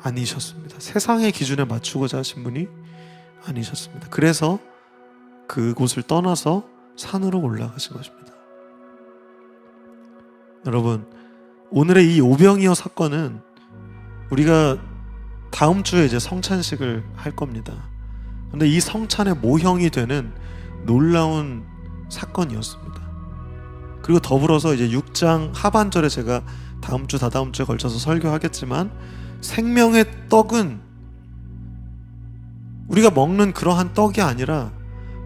아니셨습니다. 세상의 기준에 맞추고자 하신 분이 아니셨습니다. 그래서 그곳을 떠나서 산으로 올라가신 것입니다. 여러분, 오늘의 이 오병이어 사건은 우리가 다음 주에 이제 성찬식을 할 겁니다. 그런데 이 성찬의 모형이 되는 놀라운 사건이었습니다. 그리고 더불어서 이제 6장 하반절에 제가 다음 주, 다다음 주에 걸쳐서 설교하겠지만 생명의 떡은 우리가 먹는 그러한 떡이 아니라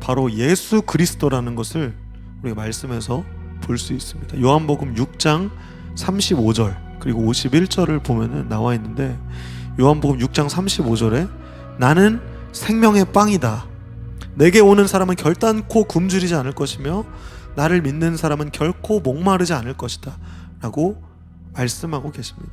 바로 예수 그리스도라는 것을 우리가 말씀에서 볼 수 있습니다. 요한복음 6장 35절 그리고 51절을 보면은 나와 있는데, 요한복음 6장 35절에 나는 생명의 빵이다. 내게 오는 사람은 결단코 굶주리지 않을 것이며 나를 믿는 사람은 결코 목마르지 않을 것이다 라고 말씀하고 계십니다.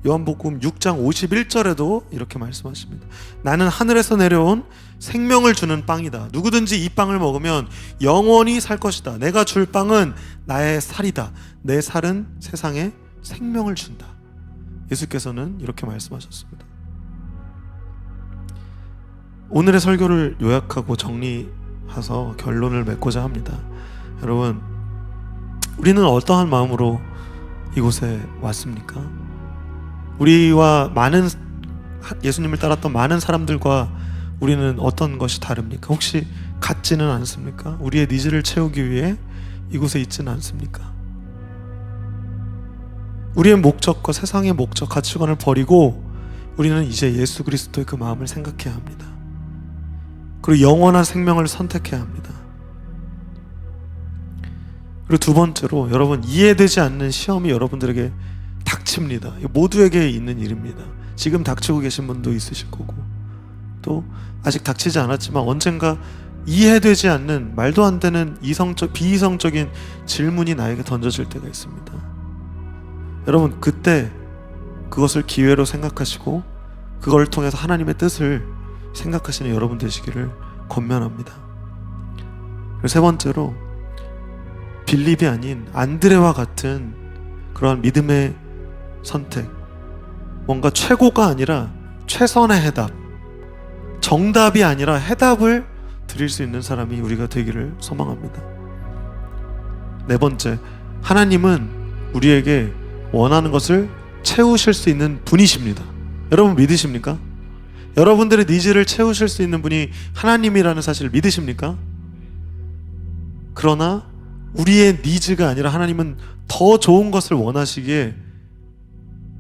요한복음 6장 51절에도 이렇게 말씀하십니다. 나는 하늘에서 내려온 생명을 주는 빵이다. 누구든지 이 빵을 먹으면 영원히 살 것이다. 내가 줄 빵은 나의 살이다. 내 살은 세상에 생명을 준다. 예수께서는 이렇게 말씀하셨습니다. 오늘의 설교를 요약하고 정리해서 결론을 맺고자 합니다. 여러분, 우리는 어떠한 마음으로 이곳에 왔습니까? 우리와 많은 예수님을 따랐던 많은 사람들과 우리는 어떤 것이 다릅니까? 혹시 같지는 않습니까? 우리의 니즈를 채우기 위해 이곳에 있지는 않습니까? 우리의 목적과 세상의 목적, 가치관을 버리고 우리는 이제 예수 그리스도의 그 마음을 생각해야 합니다. 그리고 영원한 생명을 선택해야 합니다. 그리고 두 번째로, 여러분, 이해되지 않는 시험이 여러분들에게 닥칩니다. 모두에게 있는 일입니다. 지금 닥치고 계신 분도 있으실 거고, 또 아직 닥치지 않았지만 언젠가 이해되지 않는, 말도 안 되는 비이성적인 질문이 나에게 던져질 때가 있습니다. 여러분, 그때 그것을 기회로 생각하시고 그걸 통해서 하나님의 뜻을 생각하시는 여러분 되시기를 권면합니다. 그리고 세 번째로, 빌립이 아닌 안드레와 같은 그런 믿음의 선택, 뭔가 최고가 아니라 최선의 해답, 정답이 아니라 해답을 드릴 수 있는 사람이 우리가 되기를 소망합니다. 네 번째, 하나님은 우리에게 원하는 것을 채우실 수 있는 분이십니다. 여러분 믿으십니까? 여러분들의 니즈를 채우실 수 있는 분이 하나님이라는 사실을 믿으십니까? 그러나 우리의 니즈가 아니라 하나님은 더 좋은 것을 원하시기에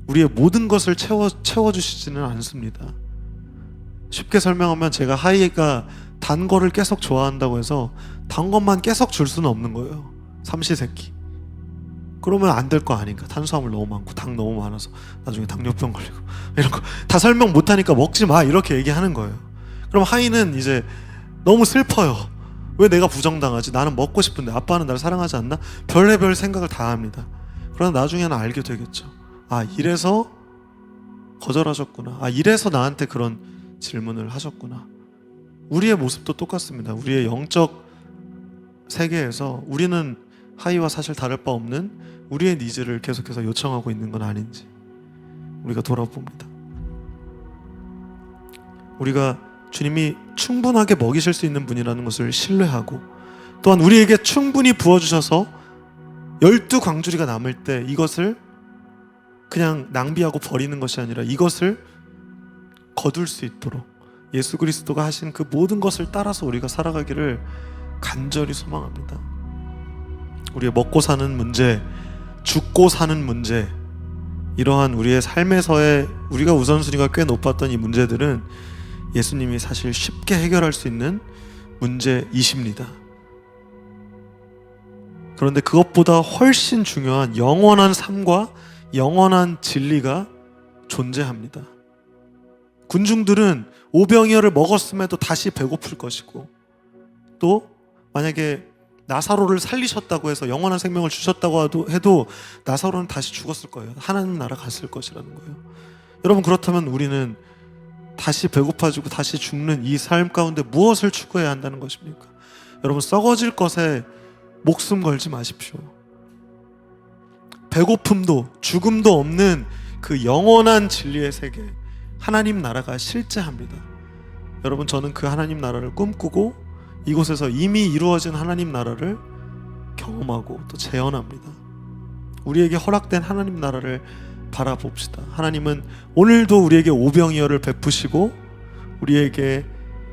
우리의 모든 것을 채워주시지는 않습니다. 쉽게 설명하면, 제가 하이가 단 거를 계속 좋아한다고 해서 단 것만 계속 줄 수는 없는 거예요. 삼시세끼. 그러면 안 될 거 아닌가. 탄수화물 너무 많고 당 너무 많아서 나중에 당뇨병 걸리고 이런 거 다 설명 못하니까 먹지 마, 이렇게 얘기하는 거예요. 그럼 하이는 이제 너무 슬퍼요. 왜 내가 부정당하지? 나는 먹고 싶은데 아빠는 나를 사랑하지 않나? 별의별 생각을 다 합니다. 그러나 나중에는 알게 되겠죠. 아, 이래서 거절하셨구나. 아, 이래서 나한테 그런 질문을 하셨구나. 우리의 모습도 똑같습니다. 우리의 영적 세계에서 우리는 하이와 사실 다를 바 없는 우리의 니즈를 계속해서 요청하고 있는 건 아닌지 우리가 돌아봅니다. 우리가 주님이 충분하게 먹이실 수 있는 분이라는 것을 신뢰하고, 또한 우리에게 충분히 부어주셔서 12광주리가 남을 때 이것을 그냥 낭비하고 버리는 것이 아니라 이것을 거둘 수 있도록 예수 그리스도가 하신 그 모든 것을 따라서 우리가 살아가기를 간절히 소망합니다. 우리의 먹고 사는 문제, 죽고 사는 문제, 이러한 우리의 삶에서의 우리가 우선순위가 꽤 높았던 이 문제들은 예수님이 사실 쉽게 해결할 수 있는 문제이십니다. 그런데 그것보다 훨씬 중요한 영원한 삶과 영원한 진리가 존재합니다. 군중들은 오병이어를 먹었음에도 다시 배고플 것이고, 또 만약에 나사로를 살리셨다고 해서 영원한 생명을 주셨다고 해도 나사로는 다시 죽었을 거예요. 하나님 나라 갔을 것이라는 거예요. 여러분, 그렇다면 우리는 다시 배고파지고 다시 죽는 이 삶 가운데 무엇을 추구해야 한다는 것입니까? 여러분, 썩어질 것에 목숨 걸지 마십시오. 배고픔도 죽음도 없는 그 영원한 진리의 세계, 하나님 나라가 실제합니다. 여러분, 저는 그 하나님 나라를 꿈꾸고 이곳에서 이미 이루어진 하나님 나라를 경험하고 또 재현합니다. 우리에게 허락된 하나님 나라를 바라봅시다. 하나님은 오늘도 우리에게 오병이어를 베푸시고 우리에게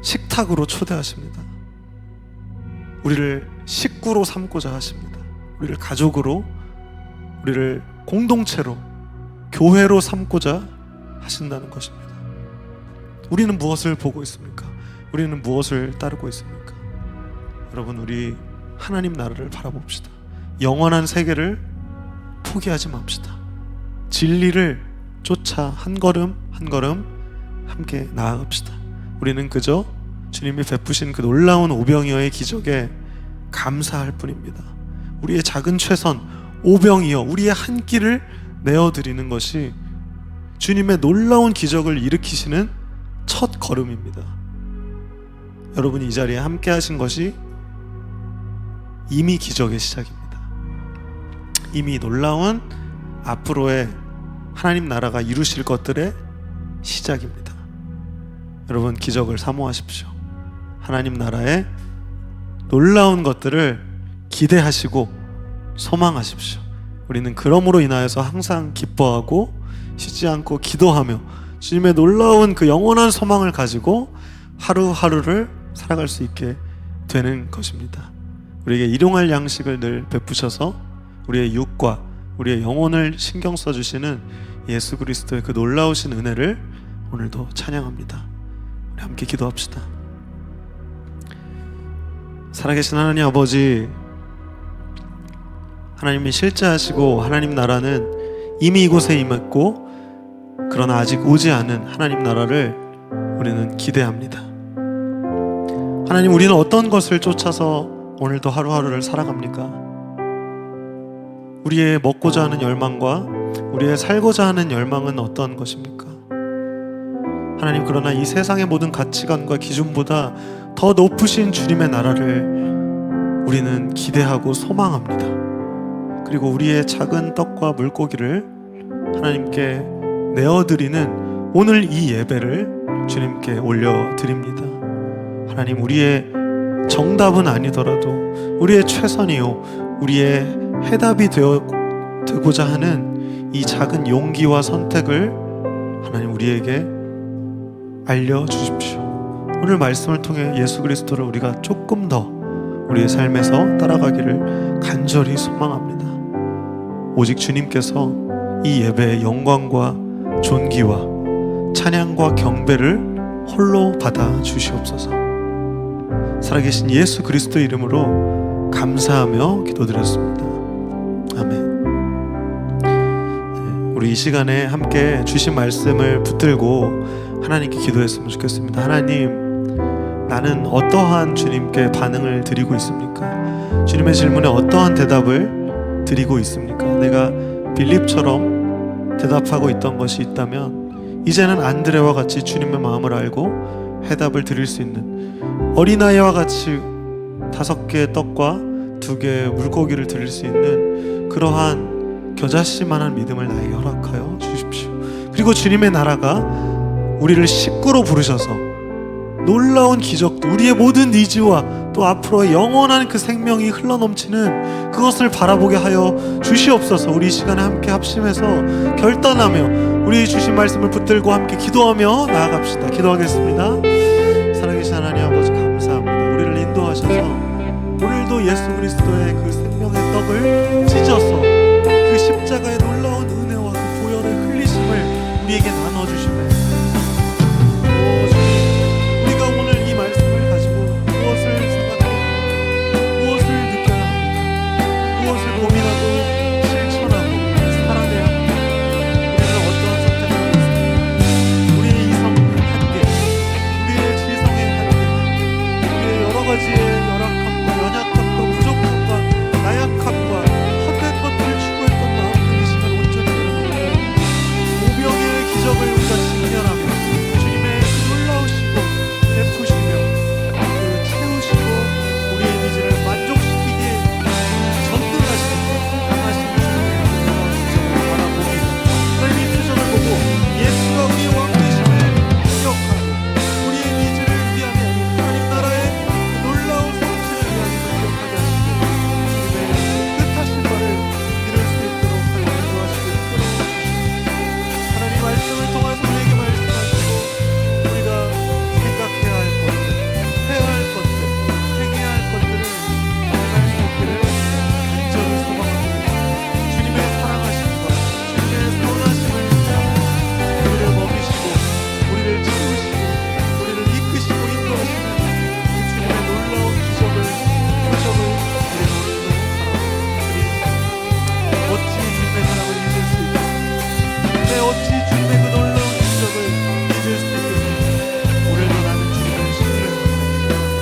식탁으로 초대하십니다. 우리를 식구로 삼고자 하십니다. 우리를 가족으로, 우리를 공동체로, 교회로 삼고자 하신다는 것입니다. 우리는 무엇을 보고 있습니까? 우리는 무엇을 따르고 있습니까? 여러분, 우리 하나님 나라를 바라봅시다. 영원한 세계를 포기하지 맙시다. 진리를 쫓아 한 걸음 한 걸음 함께 나아갑시다. 우리는 그저 주님이 베푸신 그 놀라운 오병이어의 기적에 감사할 뿐입니다. 우리의 작은 최선, 오병이어, 우리의 한 끼를 내어드리는 것이 주님의 놀라운 기적을 일으키시는 첫 걸음입니다. 여러분이 이 자리에 함께 하신 것이 이미 기적의 시작입니다. 이미 놀라운 앞으로의 하나님 나라가 이루실 것들의 시작입니다. 여러분, 기적을 사모하십시오. 하나님 나라의 놀라운 것들을 기대하시고 소망하십시오. 우리는 그러므로 인하여서 항상 기뻐하고 쉬지 않고 기도하며 주님의 놀라운 그 영원한 소망을 가지고 하루하루를 살아갈 수 있게 되는 것입니다. 우리에게 일용할 양식을 늘 베푸셔서 우리의 육과 우리의 영혼을 신경 써주시는 예수 그리스도의 그 놀라우신 은혜를 오늘도 찬양합니다. 우리 함께 기도합시다. 살아계신 하나님 아버지, 하나님이 실제하시고 하나님 나라는 이미 이곳에 임했고 그러나 아직 오지 않은 하나님 나라를 우리는 기대합니다. 하나님, 우리는 어떤 것을 쫓아서 오늘도 하루하루를 살아갑니까? 우리의 먹고자 하는 열망과 우리의 살고자 하는 열망은 어떤 것입니까? 하나님, 그러나 이 세상의 모든 가치관과 기준보다 더 높으신 주님의 나라를 우리는 기대하고 소망합니다. 그리고 우리의 작은 떡과 물고기를 하나님께 내어드리는 오늘 이 예배를 주님께 올려드립니다. 하나님, 우리의 정답은 아니더라도 우리의 최선이요 우리의 해답이 되고자 하는 이 작은 용기와 선택을 하나님 우리에게 알려주십시오. 오늘 말씀을 통해 예수 그리스도를 우리가 조금 더 우리의 삶에서 따라가기를 간절히 소망합니다. 오직 주님께서 이 예배의 영광과 존귀와 찬양과 경배를 홀로 받아 주시옵소서. 살아계신 예수 그리스도 이름으로 감사하며 기도드렸습니다. 아멘. 우리 이 시간에 함께 주신 말씀을 붙들고 하나님께 기도했으면 좋겠습니다. 하나님, 나는 어떠한 주님께 반응을 드리고 있습니까? 주님의 질문에 어떠한 대답을 드리고 있습니까? 내가 빌립처럼 대답하고 있던 것이 있다면 이제는 안드레와 같이 주님의 마음을 알고 해답을 드릴 수 있는, 어린아이와 같이 5개의 떡과 2개의 물고기를 드릴 수 있는 그러한 겨자씨만한 믿음을 나에게 허락하여 주십시오. 그리고 주님의 나라가 우리를 식구로 부르셔서 놀라운 기적도, 우리의 모든 니즈와 또 앞으로 영원한 그 생명이 흘러넘치는 그것을 바라보게 하여 주시옵소서. 우리 이 시간에 함께 합심해서 결단하며 우리 주신 말씀을 붙들고 함께 기도하며 나아갑시다. 기도하겠습니다. 살아계신 하나님 아버지, 감사합니다. 우리를 인도하셔서 오늘도 예수 그리스도의 그 생명의 떡을 찢어서 그 십자가의 놀라운 은혜와 그 보혈의 흘리심을 우리에게 나눠주시네. 우리가 오늘 이 말씀을 가지고 무엇을 생각하고 무엇을 느껴야 합니까? 무엇을 고민하고 실천하고 살아내야 합니까? 우리는 어떠한 선택을 하고 있습니까? 우리의 이성의 한계, 우리의 지성의 한계, 우리의 여러 가지의 열악함과 연약함과 부족함과 나약함과 헛된 것들을 추구했던 마음들 이 시간 온전히 내려놓고 오병이의 기적을 우리가 직면하며 주님의 그 놀라우시고 베푸시며 그 채우시고 우리의 니즈를 만족시키기에 전능하시고 강하신 주님의 놀라운 기적을 바라봅니다. 하나님, 이 표정을 보고 예수가 우리의 왕 되심을 기억하고 우리의 니즈를 위하며 하나님 나라의 그 놀라운 성취를 위하여 기억하게 하시고 주님의 뜻하신 바를 이룰 수 있도록 하여 인도하시고 이끌어 주시옵소서. 하나님, 말씀을 통해서 우리에게 말씀하시고 우리가 생각해야 할 것들, 해야 할 것들, 행해야 할 것들을 행할 수 있기를 간절히 소망합니다. 주님의 사랑하심과 주님의 선하심을 우리를 먹이시고 우리를 채우시고 우리를 이끄시고 인도하시는 그 주님의 놀라운 기적을, 표적을 우리는 오늘도 바라봅니다. 어찌 주님의 사랑을 잊을 수 있겠습니까? 내 어찌 주님의 그 놀라운 기적을 잊을 수 있겠습니까? 오늘도 나는 주님을 신뢰하고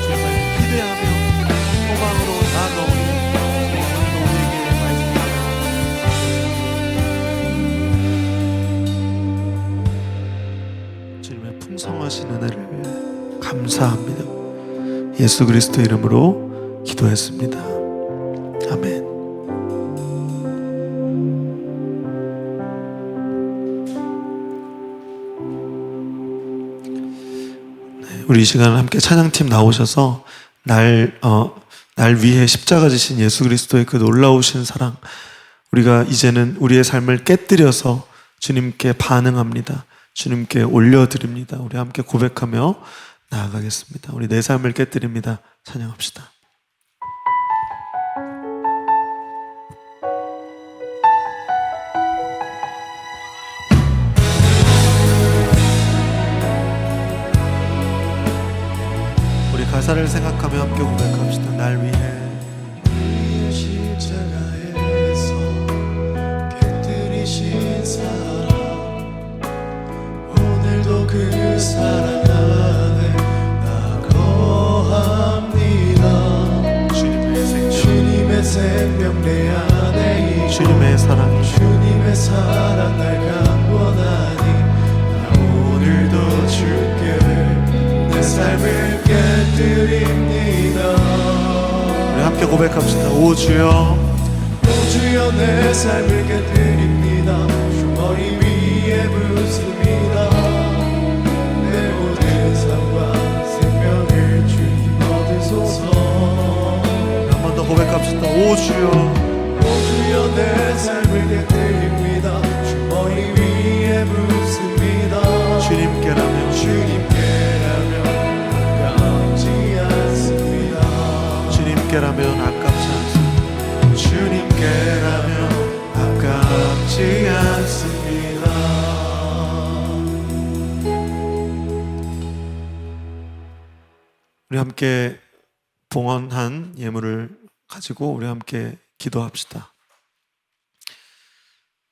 주님을 기대하며 소망으로 나아가오니 오늘도 우리에게 말씀하시옵소서. 주님의 풍성하신 은혜를 감사합니다. 예수 그리스도 이름으로 기도했습니다. 아멘. 우리 이 시간을 함께 찬양팀 나오셔서 날 위해 십자가 지신 예수 그리스도의 그 놀라우신 사랑, 우리가 이제는 우리의 삶을 깨뜨려서 주님께 반응합니다. 주님께 올려드립니다. 우리 함께 고백하며 나아가겠습니다. 우리 내 삶을 깨뜨립니다. 찬양합시다. 가사를 생각하며 함께 고백합시다. 날 위해 십자가에서 곁들이신 사랑, 오늘도 그 사랑 안에 나 거합니다. 주님의 생명 내 안에 있고 주님의 사랑, 주님의 사랑 날 강권하니 나 오늘도 주께 내 삶을 깨뜨립니다. 우리 함께 고백합시다. 오 주여, 오 주여 내 삶을 깨뜨립니다. 주머니 위에 붓습니다. 내 모든 삶과 생명을 주님 얻으소서. 한 번 더 고백합시다. 오 주여, 오 주여 내 삶을 깨뜨립니다. 주머니 위에 붓습니다. 주님께라면 주님께라면 아깝지 않습니다. 주님께라면 아깝지 않습니다. 주님께라면 아깝지 않습니다. 우리 함께 봉헌한 예물을 가지고 우리 함께 기도합시다.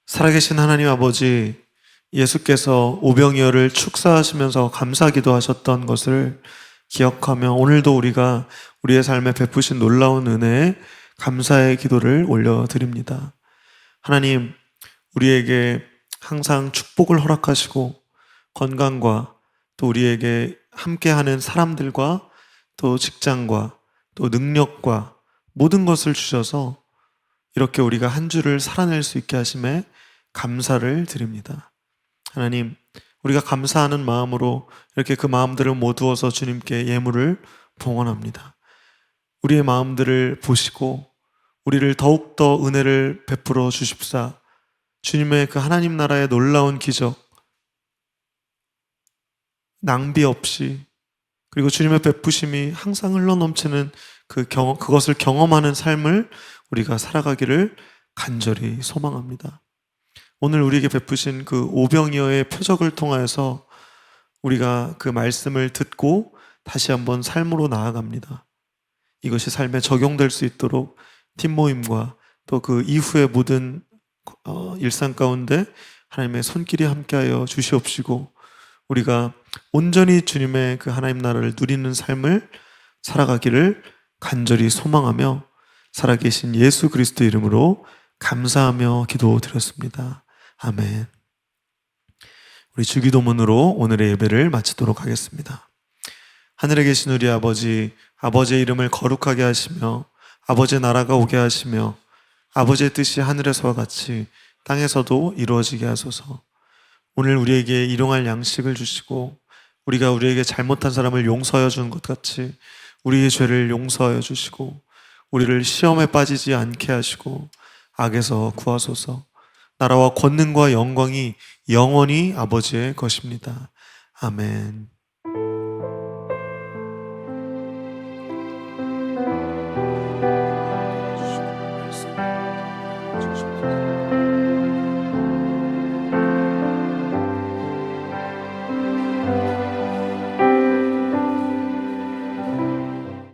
살아계신 하나님 아버지, 예수께서 오병이어를 축사하시면서 감사 기도하셨던 것을 기억하며 오늘도 우리가 우리의 삶에 베푸신 놀라운 은혜에 감사의 기도를 올려드립니다. 하나님, 우리에게 항상 축복을 허락하시고 건강과 또 우리에게 함께하는 사람들과 또 직장과 또 능력과 모든 것을 주셔서 이렇게 우리가 한 주를 살아낼 수 있게 하심에 감사를 드립니다. 하나님, 우리가 감사하는 마음으로 이렇게 그 마음들을 모두어서 주님께 예물을 봉헌합니다. 우리의 마음들을 보시고 우리를 더욱더 은혜를 베풀어 주십사 주님의 그 하나님 나라의 놀라운 기적, 낭비 없이 그리고 주님의 베푸심이 항상 흘러넘치는 그것을 경험하는 삶을 우리가 살아가기를 간절히 소망합니다. 오늘 우리에게 베푸신 그 오병이어의 표적을 통하여서 우리가 그 말씀을 듣고 다시 한번 삶으로 나아갑니다. 이것이 삶에 적용될 수 있도록 팀 모임과 또 그 이후의 모든 일상 가운데 하나님의 손길이 함께하여 주시옵시고 우리가 온전히 주님의 그 하나님 나라를 누리는 삶을 살아가기를 간절히 소망하며 살아계신 예수 그리스도 이름으로 감사하며 기도드렸습니다. 아멘. 우리 주기도문으로 오늘의 예배를 마치도록 하겠습니다. 하늘에 계신 우리 아버지, 아버지의 이름을 거룩하게 하시며 아버지의 나라가 오게 하시며 아버지의 뜻이 하늘에서와 같이 땅에서도 이루어지게 하소서. 오늘 우리에게 일용할 양식을 주시고 우리가 우리에게 잘못한 사람을 용서하여 준 것 같이 우리의 죄를 용서하여 주시고 우리를 시험에 빠지지 않게 하시고 악에서 구하소서. 나라와 권능과 영광이 영원히 아버지의 것입니다. 아멘.